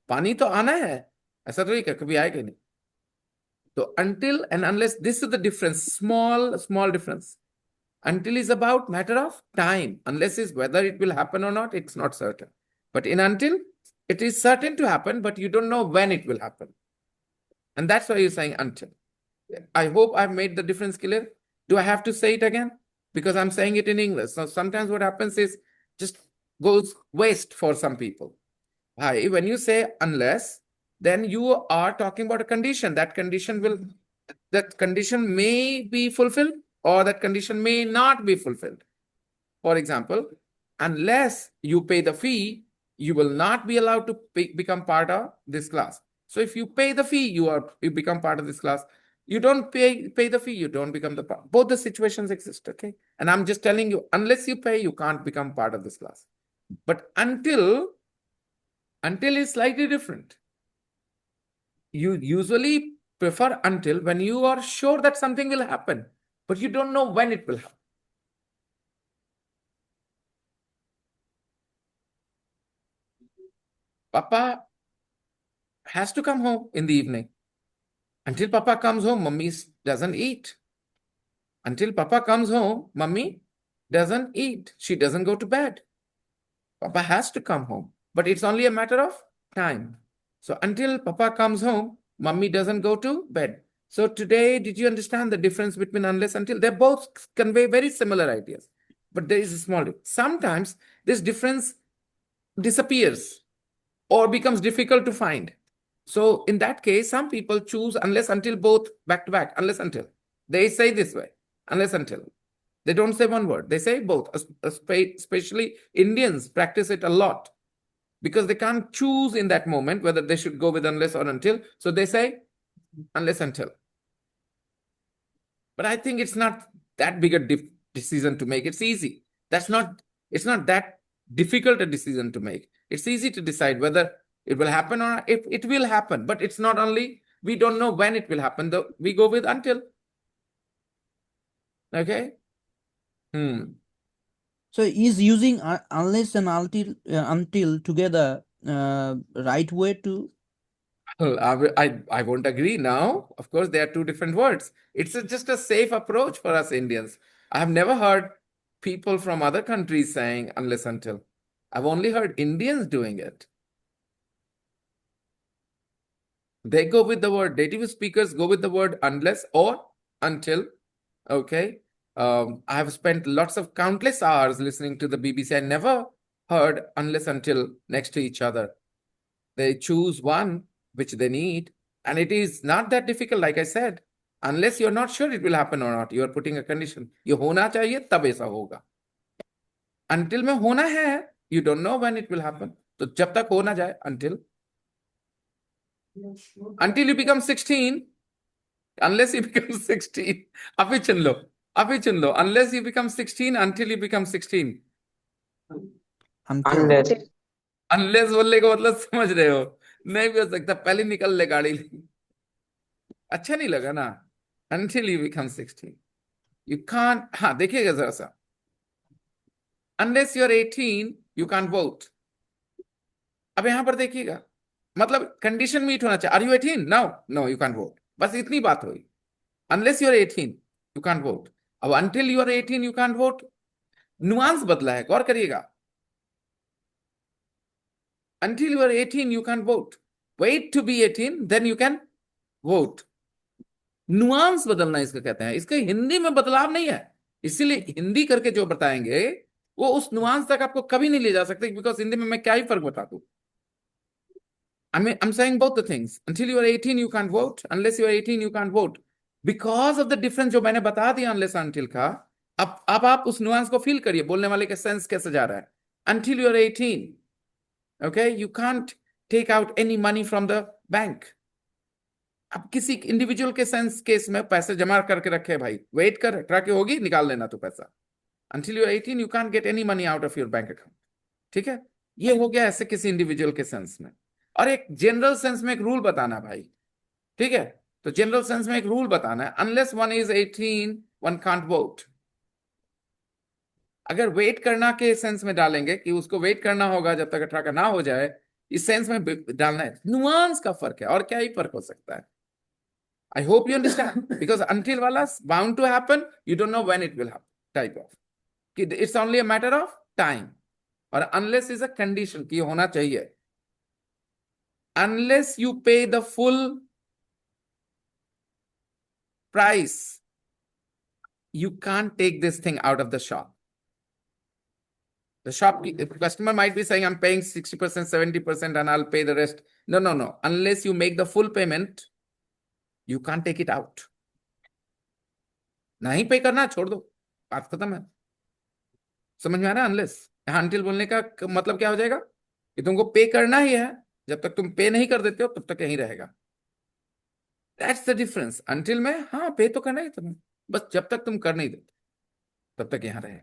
पानी तो आना है, ऐसा तो नहीं कि कभी आएगा नहीं. तो until and unless, this is the difference, small difference. Until is about matter of time. Unless is whether it will happen or not, it's not certain. But in until, it is certain to happen, but you don't know when it will happen. And that's why you're saying until. I hope I've made the difference clear. Do I have to say it again? Because I'm saying it in English. So sometimes what happens is just goes waste for some people. Hi, when you say unless, then you are talking about a condition. That condition may be fulfilled or that condition may not be fulfilled. For example, unless you pay the fee, you will not be allowed to become part of this class. So if you pay the fee, you become part of this class. You don't pay the fee, you don't become the part. Both the situations exist, okay? And I'm just telling you, unless you pay, you can't become part of this class. But until is slightly different. You usually prefer until when you are sure that something will happen, but you don't know when it will happen. Papa has to come home in the evening. Until Papa comes home, Mummy doesn't eat. Until Papa comes home, Mummy doesn't eat. She doesn't go to bed. Papa has to come home, but it's only a matter of time. So until Papa comes home, Mummy doesn't go to bed. So today, did you understand the difference between unless, until? They both convey very similar ideas, but there is a small difference. Sometimes this difference disappears or becomes difficult to find. So in that case, some people choose unless, until both back to back, unless, until. They say this way, unless, until. They don't say one word. They say both. Especially Indians practice it a lot because they can't choose in that moment whether they should go with unless or until. So they say unless, until. But I think it's not that big a decision to make. It's easy. It's not that difficult a decision to make. It's easy to decide whether it will happen or not. If it will happen, but it's not only, we don't know when it will happen, though we go with until. Okay? So is using unless and until together right way to? Well, I won't agree now. Of course, they are two different words. It's just a safe approach for us Indians. I have never heard people from other countries saying unless, until. I've only heard Indians doing it. They go with the word, native speakers go with the word unless or until. Okay. I have spent countless hours listening to the BBC. I never heard unless, until next to each other. They choose one which they need. And it is not that difficult, like I said. Unless you're not sure it will happen or not, you are putting a condition. ये होना चाहिए तब ऐसा होगा. Until में होना है, you don't know when it will happen. तो जब तक हो ना जाए, until you become 16, unless you become 16, अभी चुन लो, unless you become 16, until you become 16. Until. Unless बोलने का मतलब समझ रहे हो. नहीं भी हो सकता, पहले निकल ले गाड़ी। अच्छा नहीं लगा ना। Until you become 16 you can't, हाँ देखिएगा जरा सा, unless you're 18 you can't vote। अब यहां पर देखिएगा, मतलब कंडीशन मीट होना चाहिए, are you 18 now, no you can vote, बस इतनी बात हुई। Unless you are 18 you can vote. अब until you are 18 you can vote, nuance बदला है, गौर करिएगा। until you are 18 you can vote, wait to be 18 then you can vote। Nuance बदलना इसका कहते हैं, इसके हिंदी में बदलाव नहीं है, इसीलिए हिंदी करके जो बताएंगे वो उस नुआंस तक आपको कभी नहीं ले जा सकते, बिकॉज हिंदी में मैं क्या ही फर्क बता दूं। I'm saying both the things. Until you are 18, you can't vote. Unless you are 18, you can't vote. Because of the difference जो मैंने बता दिया unless until का, अब आप उस nuance को feel करिए, बोलने वाले का sense कैसे जा रहा है। Until you are 18, okay, you can't take out any money from the bank। अब किसी इंडिविजुअल के सेंस केस में पैसे जमा करके रखे भाई, वेट कर, ट्रक होगी निकाल लेना तो पैसा। Until you are 18, you can't get any money out of your bank account। ठीक है, ये हो गया ऐसे किसी इंडिविजुअल के सेंस में। और एक जनरल सेंस में एक रूल बताना भाई, ठीक है, तो जनरल सेंस में एक रूल बताना है, unless one is 18 one can't vote. अगर वेट करना के सेंस में डालेंगे कि उसको वेट करना होगा जब तक 18 का ना हो जाए, इस सेंस में डालना है, नुआंस का फर्क है, और क्या ही फर्क हो सकता है। I hope you understand, because until वाला bound to happen, you don't know when it will happen type of, कि it's only a matter of time. और अनलेस इज अ कंडीशन कि होना चाहिए। Unless you pay the full price, you can't take this thing out of the shop। The customer might be saying, I'm paying 60%, 70%, and I'll pay the rest. No, no, no. Unless you make the full payment, you can't take it out। नहीं पे करना, छोड़ दो, बात खत्म है। समझ में आ रहा है? अनलेस यहां until बोलने का मतलब क्या हो जाएगा कि तुमको पे करना ही है, जब तक तुम पे नहीं कर देते हो तब तक यहीं रहेगा। That's the difference. अंटिल में हाँ पे तो करना ही तुम्हें, बस जब तक तुम कर नहीं देते तब तक यहां रहे।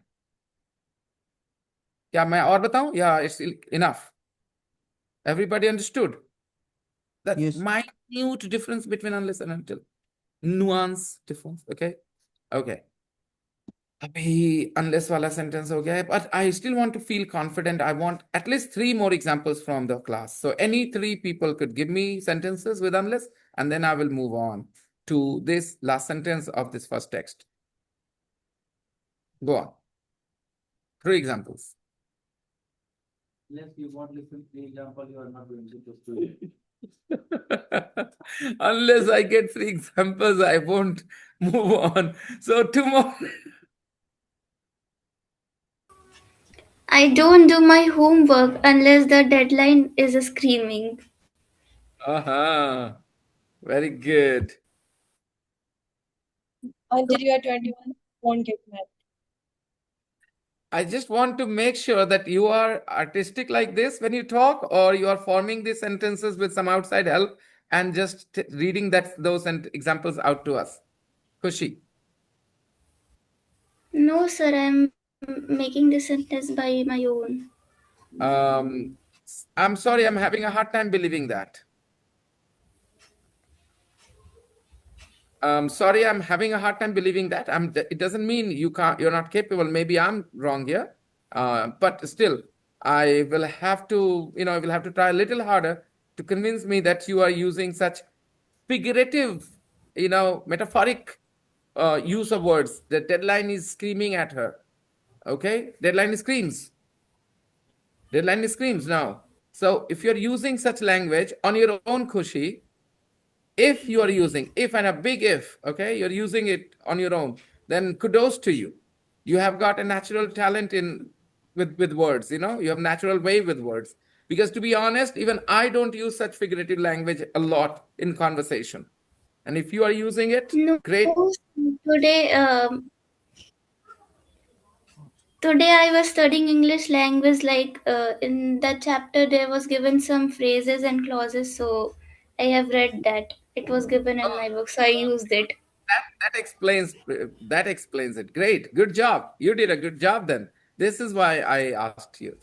क्या मैं और बताऊं या it's enough? Everybody understood that Yes. minute difference between unless and until, nuance difference। okay, okay, अभी unless वाला सेंटेंस हो गया है, but I still want to feel confident। I want at least 3 more examples from the class, so any 3 people could give me sentences with unless, and then I will move on to this last sentence of this first text। go on, 3 examples। Unless you won't listen to the example, you are not going to do. Unless I get 3 examples, I won't move on. So 2 more। I don't do my homework unless the deadline is screaming. Very good। Until you are 21, won't get mad. I just want to make sure that you are artistic like this when you talk, or you are forming these sentences with some outside help and just reading those examples out to us। Khushi? No, sir, I'm making this sentence by my own. I'm sorry, I'm having a hard time believing that। Sorry, I'm having a hard time believing that। It doesn't mean you're not capable. Maybe I'm wrong here. But still, I will have to try a little harder to convince me that you are using such figurative, metaphoric use of words. The deadline is screaming at her. Okay? Deadline screams. Deadline screams now. So if you're using such language on your own, Khushi, if you are using, if and a big if, okay, you're using it on your own, then kudos to you. You have got a natural talent with words, you have natural way with words. Because to be honest, even I don't use such figurative language a lot in conversation. And if you are using it, No, great. today, today I was studying English language. Like in that chapter, there was given some phrases and clauses. So I have read that. It was given in my book, so I used it. That explains it. Great. Good job. You did a good job then. This is why I asked you.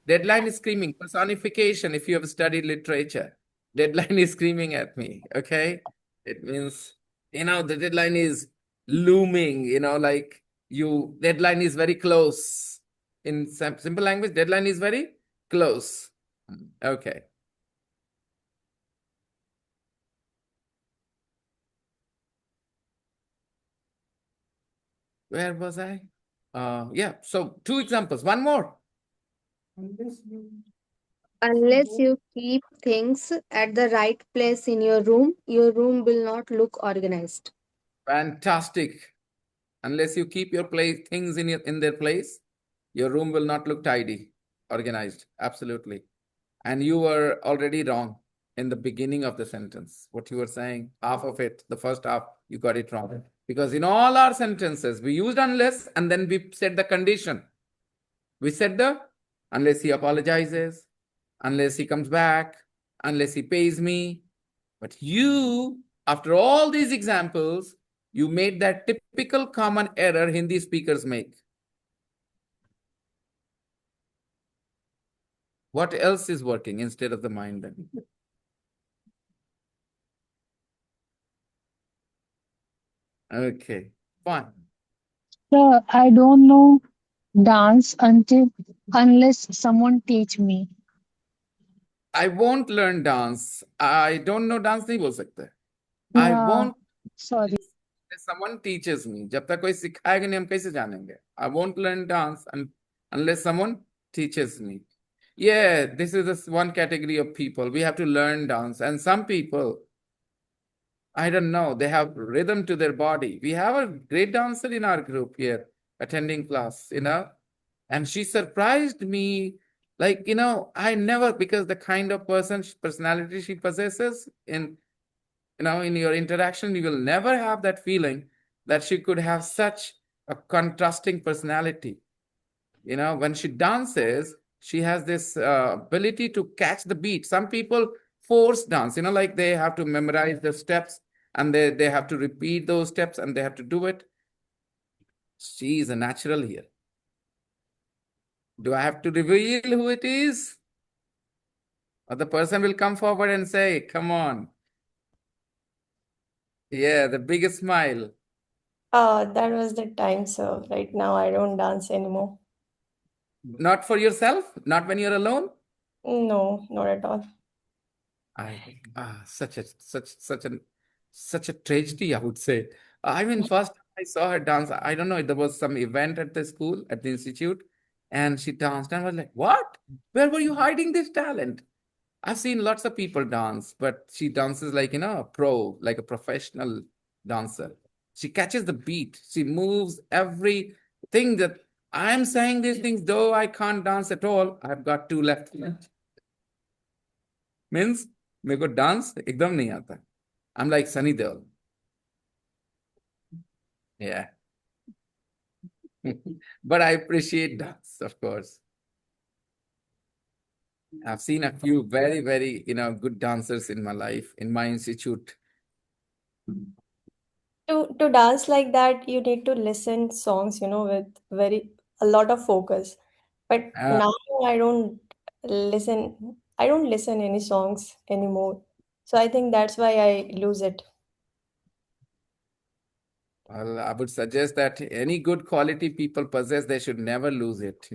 Deadline is screaming. Personification, if you have studied literature. Deadline is screaming at me. Okay. It means, the deadline is looming, like deadline is very close. In simple language, deadline is very close. Okay. Where was I? Yeah. So 2 examples. One more. Unless you keep things at the right place in your room will not look organized. Fantastic. Unless you keep your things in their place, your room will not look tidy, organized. Absolutely. And you were already wrong in the beginning of the sentence. What you were saying, half of it, the first half, you got it wrong. Because in all our sentences, we used unless and then we said the condition. We said unless he apologizes, unless he comes back, unless he pays me. But you, after all these examples, you made that typical common error Hindi speakers make. What else is working instead of the mind then? Okay, fine. Sir, I don't know dance unless someone teach me. I won't learn dance. I don't know dance नहीं बोल सकते. I Yeah, won't sorry. unless someone teaches me. जब तक कोई सिखाएगा नहीं हम कैसे जानेंगे? I won't learn dance unless someone teaches me. Yeah, this is this one category of people. We have to learn dance. And some people, I don't know, they have rhythm to their body. We have a great dancer in our group here attending class, and she surprised me. Like, I never, because the kind of personality she possesses in your interaction, you will never have that feeling that she could have such a contrasting personality. When she dances, she has this ability to catch the beat. Some people force dance, like they have to memorize the steps and they have to repeat those steps and they have to do it. She is a natural here. Do I have to reveal who it is? Or the person will come forward and say, come on. Yeah, the biggest smile. That was the time, sir. Right now, I don't dance anymore. Not for yourself? Not when you're alone? No, not at all. Such a tragedy, I would say. I mean, first I saw her dance. I don't know, there was some event at the school, at the institute, and she danced. And I was like, what? Where were you hiding this talent? I've seen lots of people dance, but she dances like, a pro, like a professional dancer. She catches the beat. She moves everything that I'm saying these things, though I can't dance at all. I've got 2 left. Means मेरे को dance एकदम नहीं आता. I'm like Sunny Deol. Yeah. But I appreciate dance, of course. I've seen a few very, very, good dancers in my life, in my institute. To dance like that, you need to listen songs, with a lot of focus. But Uh, now I don't I don't listen any songs anymore. So I think that's why I lose it. well, I would suggest that any good quality people possess, they should never lose it.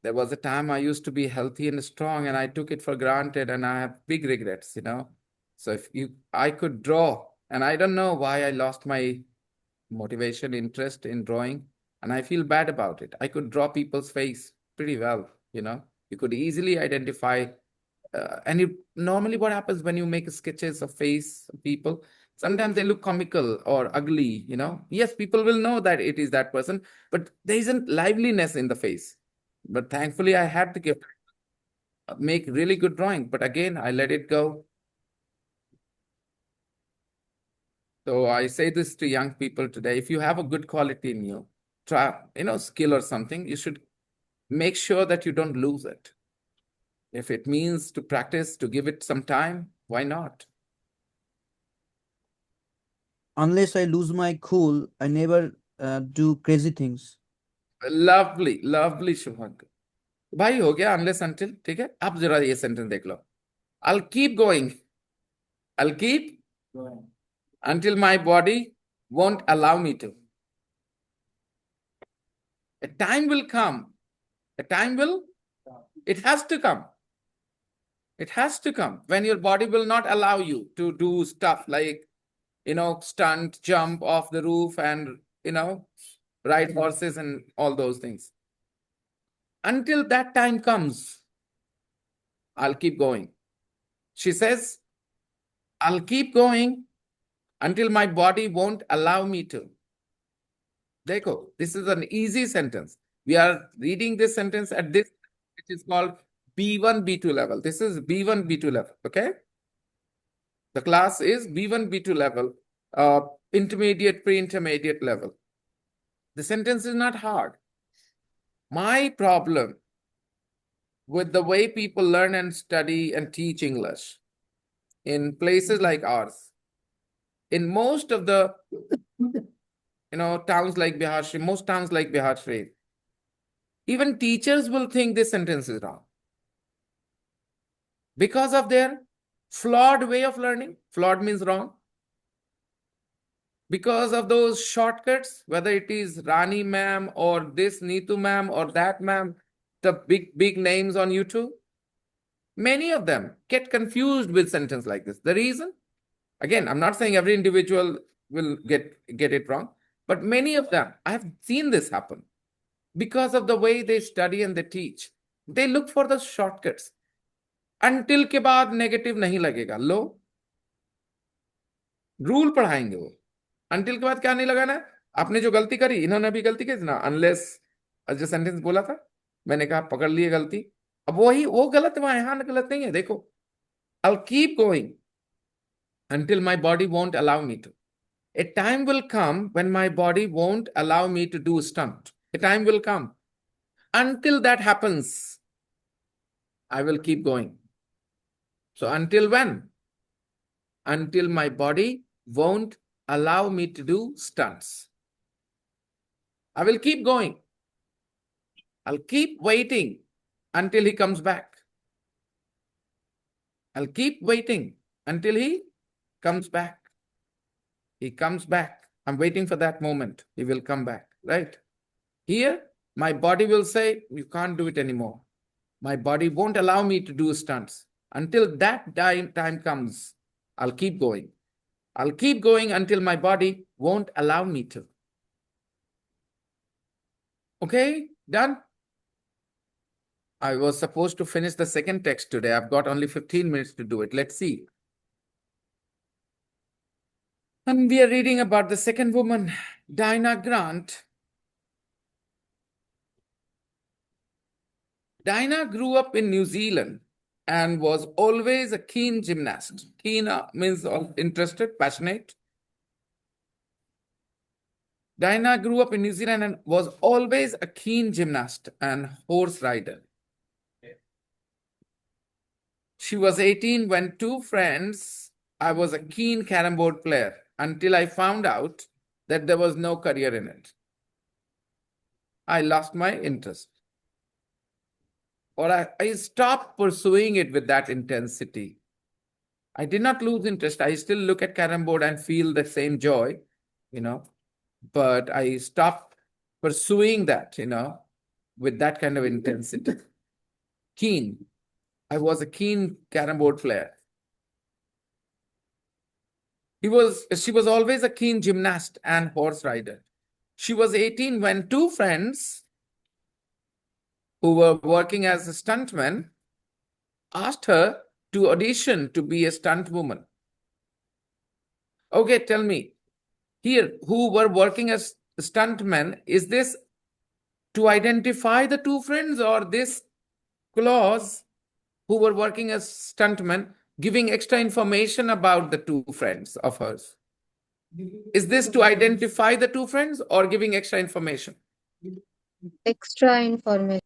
There was a time I used to be healthy and strong, and I took it for granted, and I have big regrets. So I could draw, and I don't know why I lost my motivation, interest in drawing, and I feel bad about it. I could draw people's face pretty well. You could easily identify. And normally what happens when you make sketches of face of people, sometimes they look comical or ugly. Yes, people will know that it is that person, but there isn't liveliness in the face. But thankfully, I had the gift make really good drawing, but again, I let it go. So I say this to young people today: if you have a good quality in you, try, skill or something, you should make sure that you don't lose it. If it means to practice, to give it some time, why not? Unless I lose my cool, I never do crazy things. Lovely, lovely, Shubhankar. भाई हो गया unless until, ठीक है। अब जरा ये sentence देख लो। I'll keep going. I'll keep until my body won't allow me to. A time will come. A time will, it has to come. It has to come when your body will not allow you to do stuff like, stunt, jump off the roof and, ride horses and all those things. Until that time comes, I'll keep going. She says, I'll keep going until my body won't allow me to. Dekho, this is an easy sentence. We are reading this sentence at this, which is called B1, B2 level. This is B1, B2 level, okay? The class is B1, B2 level, intermediate, pre-intermediate level. The sentence is not hard. My problem with the way people learn and study and teach English in places like ours, in most of the towns like Bihar Sharif, most towns like Bihar Sharif, even teachers will think this sentence is wrong because of their flawed way of learning. Flawed means wrong. Because of those shortcuts, whether it is Rani ma'am or this Neetu ma'am or that ma'am, the big names on YouTube, many of them get confused with sentence like this. The reason, again, I'm not saying every individual will get it wrong, but many of them, I have seen this happen because of the way they study and they teach. They look for the shortcuts. Until के बाद negative नहीं लगेगा. लो, rule पढ़ाएंगे वो. Until के बाद क्या नहीं लगाना है? आपने जो गलती करी, इन्होंने भी गलती की ना, unless जो सेंटेंस बोला था, मैंने कहा पकड़ लिए गलती. अब वो गलत वहां, यहां गलत नहीं है. देखो, I'll keep going until my body won't allow me to. A time will come when my body won't allow me to do a stunt. A time will come. Until that happens, I will keep going. So until when? Until my body won't allow me to do stunts. I will keep going. I'll keep waiting until he comes back. I'll keep waiting until he comes back. He comes back. I'm waiting for that moment. He will come back, right? Here, my body will say, you can't do it anymore. My body won't allow me to do stunts. Until that time comes, I'll keep going. I'll keep going until my body won't allow me to. Okay, done? I was supposed to finish the second text today. I've got only 15 minutes to do it. Let's see. And we are reading about the second woman, Dinah Grant. Dinah grew up in New Zealand and was always a keen gymnast. Keen means interested, passionate. Dinah grew up in New Zealand and was always a keen gymnast and horse rider. She was 18 when two friends, I was a keen carom board player until I found out that there was no career in it. I lost my interest. Or I stopped pursuing it with that intensity. I did not lose interest. I still look at carom board and feel the same joy, but I stopped pursuing that, with that kind of intensity. Keen. I was a keen carom board player. She was always a keen gymnast and horse rider. She was 18 when two friends who were working as a stuntmen asked her to audition to be a stunt woman. Okay, tell me, here, who were working as stuntmen, is this to identify the two friends or this clause, who were working as stuntmen, giving extra information about the two friends of hers? Is this to identify the two friends or giving extra information? Extra information.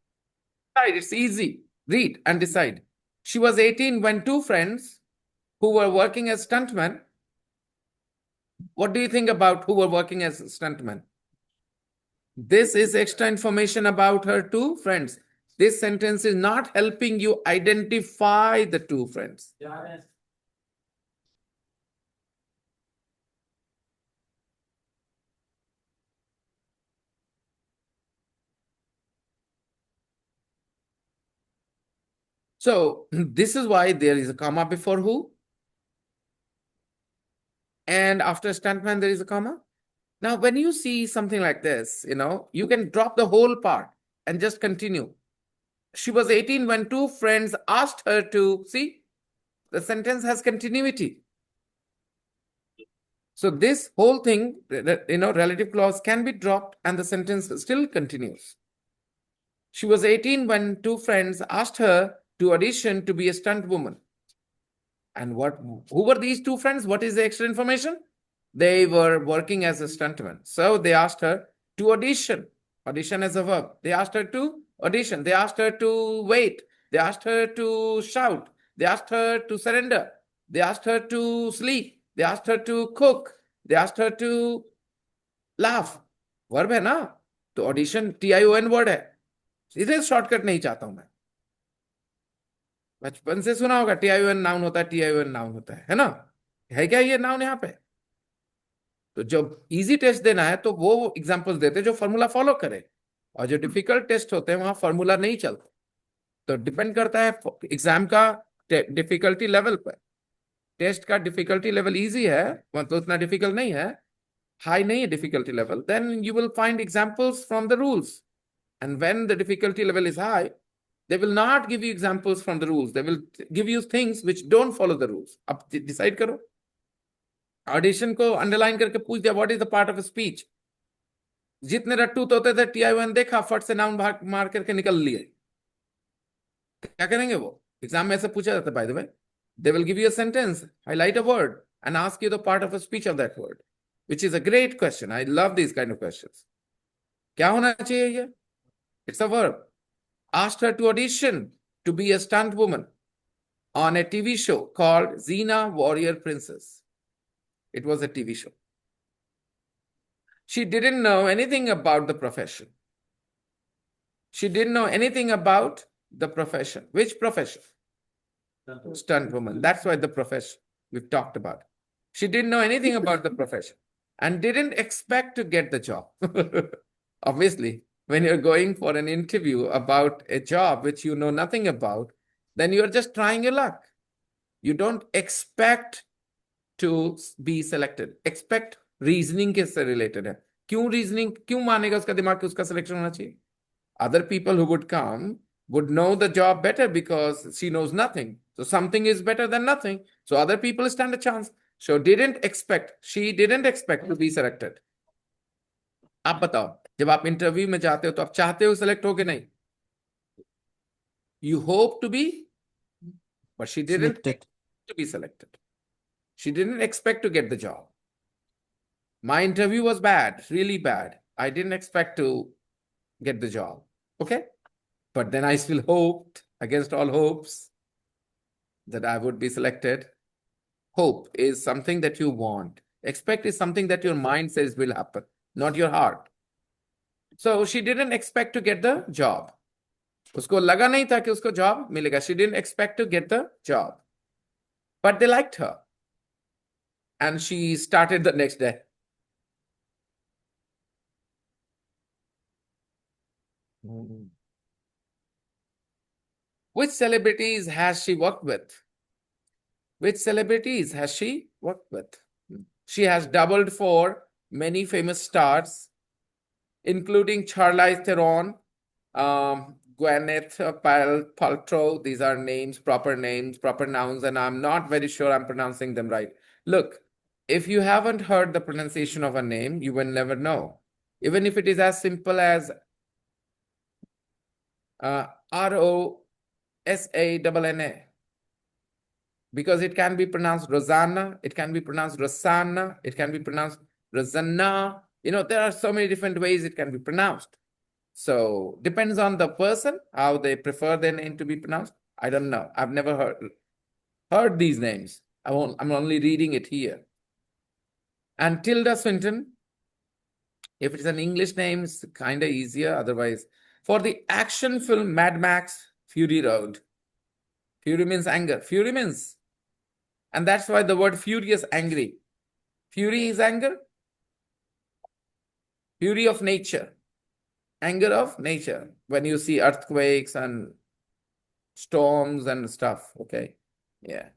Right, it's easy. Read and decide. She was 18 when two friends who were working as stuntmen. What do you think about who were working as stuntmen? This is extra information about her two friends. This sentence is not helping you identify the two friends. So this is why there is a comma before who, and after stuntman there is a comma. Now, when you see something like this, you can drop the whole part and just continue. She was 18 when two friends asked her to, see, the sentence has continuity. So this whole thing, relative clause can be dropped and the sentence still continues. She was 18 when two friends asked her to audition to be a stunt woman. And who were these two friends? What is the extra information? They were working as a stuntman. So they asked her to audition. Audition as a verb. They asked her to audition. They asked her to wait. They asked her to shout. They asked her to surrender. They asked her to sleep. They asked her to cook. They asked her to laugh. Verb है ना, तो audition TION word है, इसे shortcut नहीं चाहता हूं मैं. बचपन से सुना होगा TION नाउन होता है, TION नाउन होता है ना? है क्या ये नाउन यहाँ पे? तो जब इजी टेस्ट देना है तो वो एग्जांपल्स देते जो फॉर्मूला फॉलो करे, और जो डिफिकल्ट टेस्ट होते हैं वहां फॉर्मूला नहीं चलता. तो डिपेंड करता है एग्जाम का डिफिकल्टी लेवल पर. टेस्ट का डिफिकल्टी लेवल इजी है, मतलब उतना डिफिकल्ट नहीं है, हाई नहीं है difficulty level, then you will find examples from the rules. And when the difficulty level is high, they will not give you examples from the rules. They will give you things which don't follow the rules. अब decide करो. Audition को underline करके पूछ दिया what is the part of speech. जितने रट्टू तो होते थे TION देखा, फट से नाउन मार करके निकल लिए. क्या करेंगे वो? एग्जाम में ऐसे पूछा जाता है. By the way, they will give you a sentence, highlight a word and ask you the part of a speech of that word, which is a great question. I love these kind of questions. क्या होना चाहिए ये? It's a verb. Asked her to audition to be a stunt woman on a TV show called Xena Warrior Princess. It was a TV show. She didn't know anything about the profession. She didn't know anything about the profession. Which profession? Stunt woman. That's why the profession we've talked about. She didn't know anything about the profession and didn't expect to get the job. Obviously, when you're going for an interview about a job which you know nothing about, then you're just trying your luck. You don't expect to be selected. Expect reasoning के से related है. क्यों reasoning? क्यों मानेगा उसका दिमाग कि उसका selection होना चाहिए? Other people who would come would know the job better because she knows nothing. So something is better than nothing. So other people stand a chance. So she didn't expect to be selected. आप बताओ, जब आप interview में जाते हो तो आप चाहते हो सिलेक्ट हो कि नहीं? You hope to be, but she didn't expect to be selected. She didn't expect to get the job. My interview was bad, really bad. I didn't expect to get the job. Okay? But then I still hoped, against all hopes, that I would be selected. Hope is something that you want. Expect is something that your mind says will happen, not your heart. So she didn't expect to get the job. उसको लगा नहीं था कि उसको job मिलेगा. She didn't expect to get the job. But they liked her. And she started the next day. Which celebrities has she worked with? Which celebrities has she worked with? She has doubled for many famous stars, including Charlize Theron, Gwyneth Paltrow. These are names, proper nouns, and I'm not very sure I'm pronouncing them right. Look, if you haven't heard the pronunciation of a name, you will never know. Even if it is as simple as ROSANNA. Because it can be pronounced Rosanna, it can be pronounced Rosanna, it can be pronounced Rosanna. There are so many different ways it can be pronounced. So depends on the person, how they prefer their name to be pronounced. I don't know. I've never heard these names. I'm only reading it here. And Tilda Swinton, if it's an English name, it's kind of easier. Otherwise, For the action film Mad Max Fury Road. Fury means anger. Fury means, and that's why the word fury is angry. Fury is anger. Fury of nature. Anger of nature. When you see earthquakes and storms and stuff. Okay. Yeah.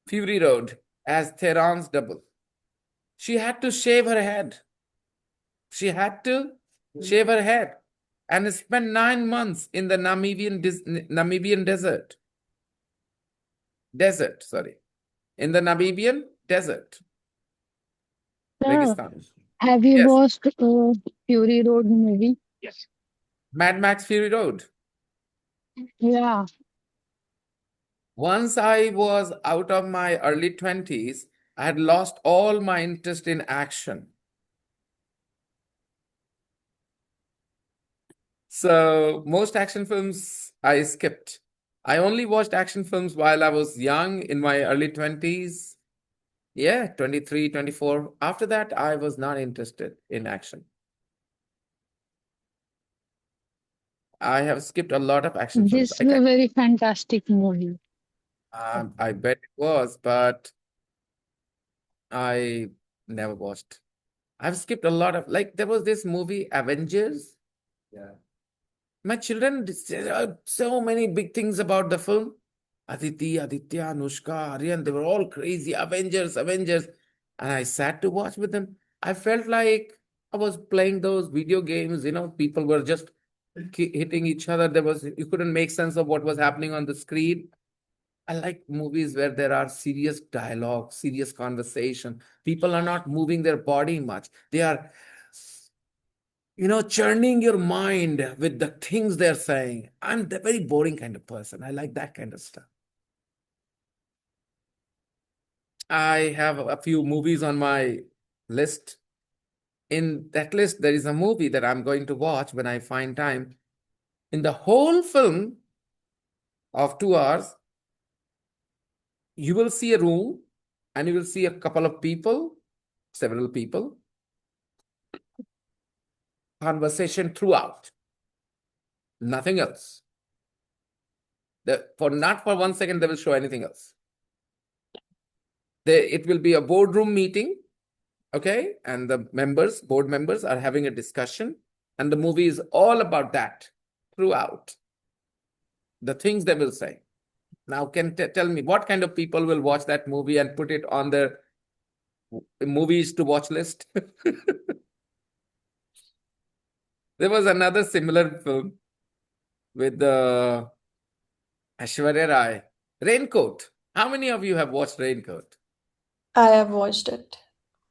Fury Road as Theron's double. She had to shave her head. She had to shave her head and spend 9 months in the Namibian desert. Sorry. In the Namibian desert. Sir, Registan. have you Yes. watched Fury Road movie? Mad Max Fury Road. Yeah. Once I was out of my early 20s, I had lost all my interest in action. So most action films I skipped. I only watched action films while I was young in my early 20s. Yeah, 23, 24. After that, I was not interested in action. I have skipped a lot of action films. This is a very fantastic movie. I bet it was, but I never watched. I've skipped a lot of, like, there was this movie, Avengers. Yeah. My children said so many big things about the film. Aditya, Anushka, Aryan, they were all crazy. Avengers. And I sat to watch with them. I felt like I was playing those video games, people were just hitting each other. You couldn't make sense of what was happening on the screen. I like movies where there are serious dialogue, serious conversation. People are not moving their body much. They are churning your mind with the things they're saying. I'm the very boring kind of person. I like that kind of stuff. I have a few movies on my list. In that list, there is a movie that I'm going to watch when I find time. In the whole film of 2 hours, you will see a room and you will see a couple of people, several people, conversation throughout. Nothing else. Not for 1 second, they will show anything else. It will be a boardroom meeting, okay? And the board members are having a discussion, and the movie is all about that throughout. The things they will say. Now, tell me, what kind of people will watch that movie and put it on their movies to watch list? There was another similar film with Aishwarya Rai, Raincoat. How many of you have watched Raincoat? I have watched it.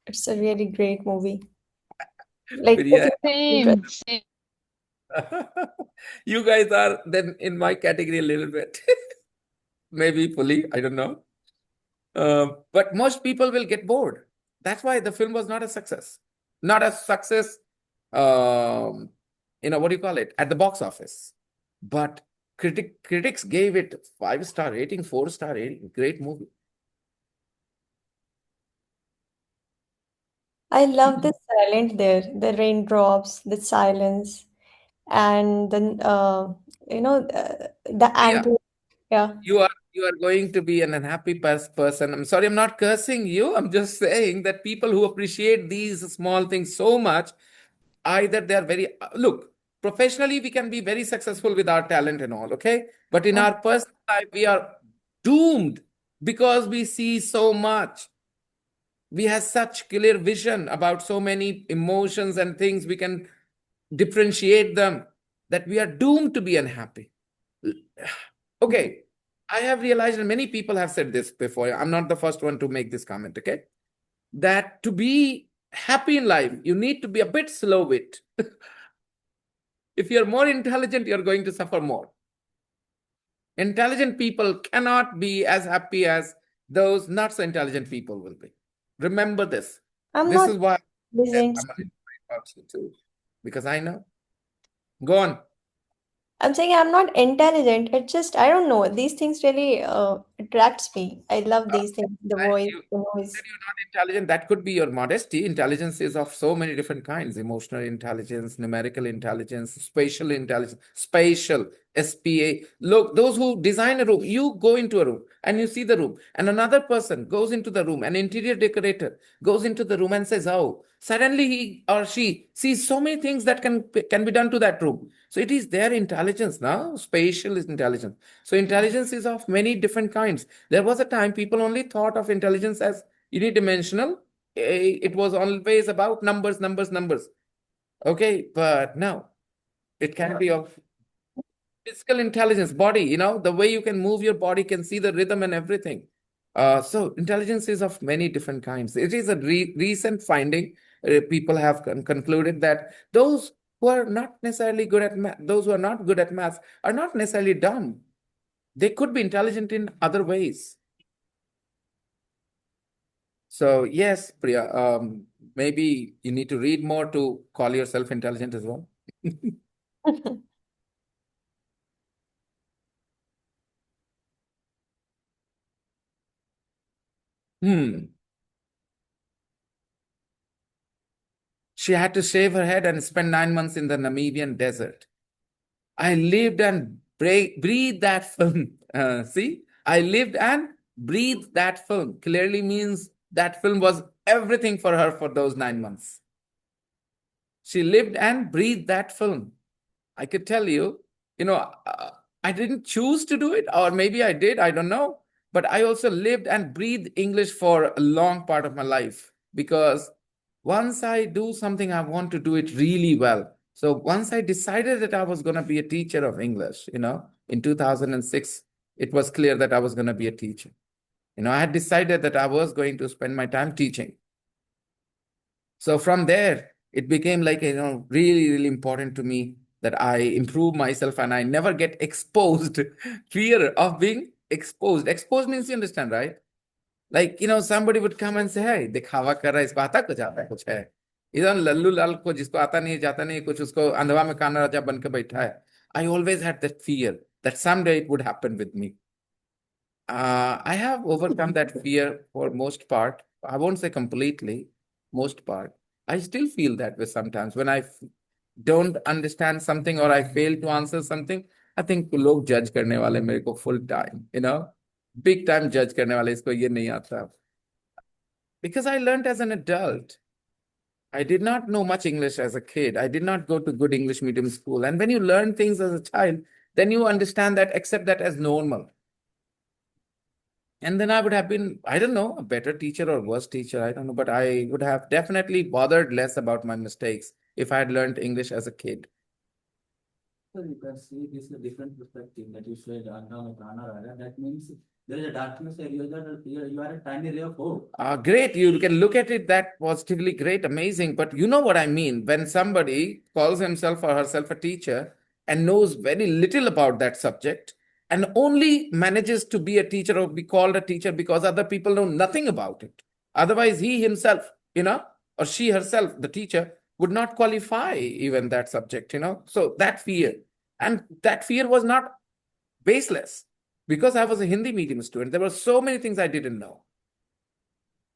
It's a really great movie. Like, if Yeah. you're interested. Same. You guys are then in my category a little bit. Maybe fully, I don't know. But most people will get bored. That's why the film was not a success. Not a success, what do you call it, at the box office. But critics gave it 5-star rating, 4-star rating. Great movie. I love the silent there, the raindrops, the silence, and then the Yeah. ample. Yeah. You are going to be an unhappy person. I'm sorry, I'm not cursing you. I'm just saying that people who appreciate these small things so much, either they are very look, professionally we can be very successful with our talent and all, okay? But in our personal life, we are doomed because we see so much. We have such clear vision about so many emotions and things. We can differentiate them, that we are doomed to be unhappy. Okay. I have realized, and many people have said this before. I'm not the first one to make this comment, okay? That to be happy in life, you need to be a bit slow-wit. If you're more intelligent, you're going to suffer more. Intelligent people cannot be as happy as those not so intelligent people will be. Remember this. I'm This not is why intelligent. I'm about you too, because I know. Go on. I'm saying I'm not intelligent. It's just, I don't know. These things really attracts me. I love Uh, these things. The Right, voice, you the said voice. you're not intelligent. That could be your modesty. Intelligence is of so many different kinds: emotional intelligence, numerical intelligence, spatial intelligence, spatial, SPA. Look, those who design a room, you go into a room and you see the room, and another person goes into the room, an interior decorator goes into the room and says, "Oh," suddenly he or she sees so many things that can be done to that room. So it is their intelligence now. Spatial is intelligence. So intelligence is of many different kinds. There was a time people only thought of intelligence as unidimensional. It was always about numbers, numbers, numbers. Okay, but now it can be of physical intelligence, body, the way you can move your body, can see the rhythm and everything. So intelligence is of many different kinds. It is a recent finding. People have concluded that those who are not necessarily good at math, those who are not good at math, are not necessarily dumb. They could be intelligent in other ways. So yes, Priya, maybe you need to read more to call yourself intelligent as well. Hmm. She had to shave her head and spend 9 months in the Namibian desert. I lived and breathed that film. See, I lived and breathed that film. Clearly means that film was everything for her for those 9 months. She lived and breathed that film. I could tell you, I didn't choose to do it, or maybe I did, I don't know. But I also lived and breathed English for a long part of my life, because once I do something, I want to do it really well. So once I decided that I was going to be a teacher of English, in 2006, it was clear that I was going to be a teacher. I had decided that I was going to spend my time teaching. So from there, it became like, really, really important to me that I improve myself and I never get exposed. Fear of being exposed. Exposed means, you understand, right? Like, somebody would come and say, hey, दिखावा कर रहा है, इसको आता कुछ आता है कुछ है. इधर लल्लू लाल को जिसको आता नहीं जाता नहीं कुछ, उसको अंधवा में काना राजा बन के बैठा है. I always had that fear that someday it would happen with me. I have overcome that fear for most part. I won't say completely, most part. I still feel that way sometimes when I don't understand something or I fail to answer something. I think लोग judge करने वाले मेरे को full time, big time judge करने वाले, इसको ये नहीं आता. Because I learned as an adult. I did not know much English as a kid. I did not go to good English medium school. And when you learn things as a child, then you understand that, accept that as normal. And then I would have been, I don't know, a better teacher or worse teacher, I don't know, but I would have definitely bothered less about my mistakes if I had learned English as a kid. So you can see this is a different perspective that you said, that means there is a darkness area, you are a tiny ray of hope. Great. You can look at it that positively, great, amazing. But you know what I mean when somebody calls himself or herself a teacher and knows very little about that subject and only manages to be a teacher or be called a teacher because other people know nothing about it. Otherwise, he himself, or she herself, the teacher, would not qualify even that subject. So that fear. And that fear was not baseless, because I was a Hindi medium student. There were so many things I didn't know.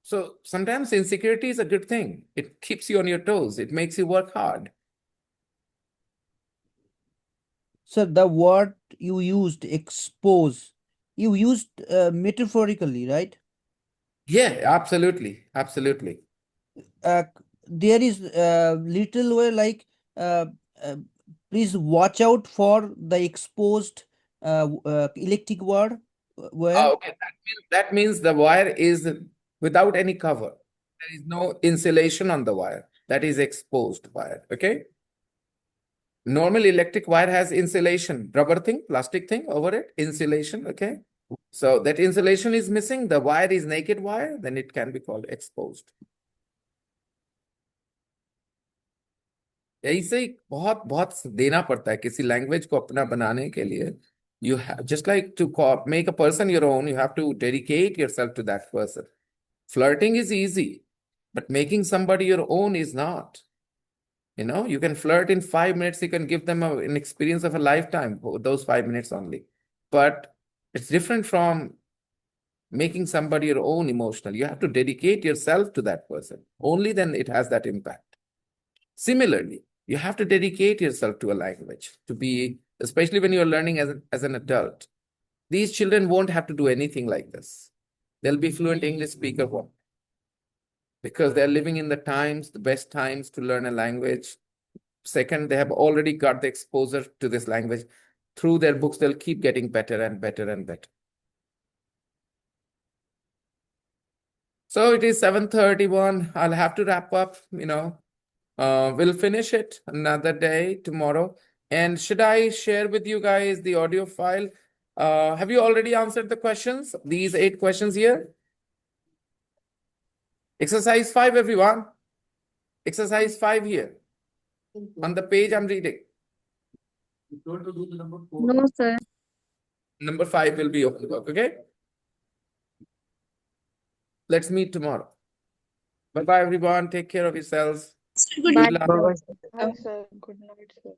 So sometimes insecurity is a good thing. It keeps you on your toes. It makes you work hard. So the word you used, expose, you used metaphorically, right? Yeah, absolutely. Absolutely. There is little way like uh, uh, please watch out for the exposed electric wire where Okay. That means the wire is without any cover. There is no insulation on the wire. That is exposed wire. Okay. Normally, electric wire has insulation, rubber thing, plastic thing over it, insulation. Okay. So that insulation is missing. The wire is naked wire. Then it can be called exposed. ऐसे ही बहुत बहुत देना पड़ता है किसी language को अपना बनाने के लिए. You have just like to make a person your own, you have to dedicate yourself to that person. Flirting is easy, but making somebody your own is not. You can flirt in 5 minutes, you can give them an experience of a lifetime for those 5 minutes only. But it's different from making somebody your own emotional. You have to dedicate yourself to that person. Only then it has that impact. Similarly, you have to dedicate yourself to a language to be, especially when you're learning as an adult. These children won't have to do anything like this. They'll be fluent English speaker because they're living in the times, the best times to learn a language. Second, they have already got the exposure to this language. Through their books, they'll keep getting better and better and better. So it is 7:31. I'll have to wrap up, we'll finish it another day tomorrow. And should I share with you guys the audio file? Have you already answered the questions? These 8 questions here? Exercise 5, everyone. Exercise 5 here. On the page I'm reading. You told to do the number 4. No, sir. Number 5 will be homework, okay? Let's meet tomorrow. Bye-bye, everyone. Take care of yourselves. Good Good night. luck. Bye-bye. Hi, sir. Good night, sir.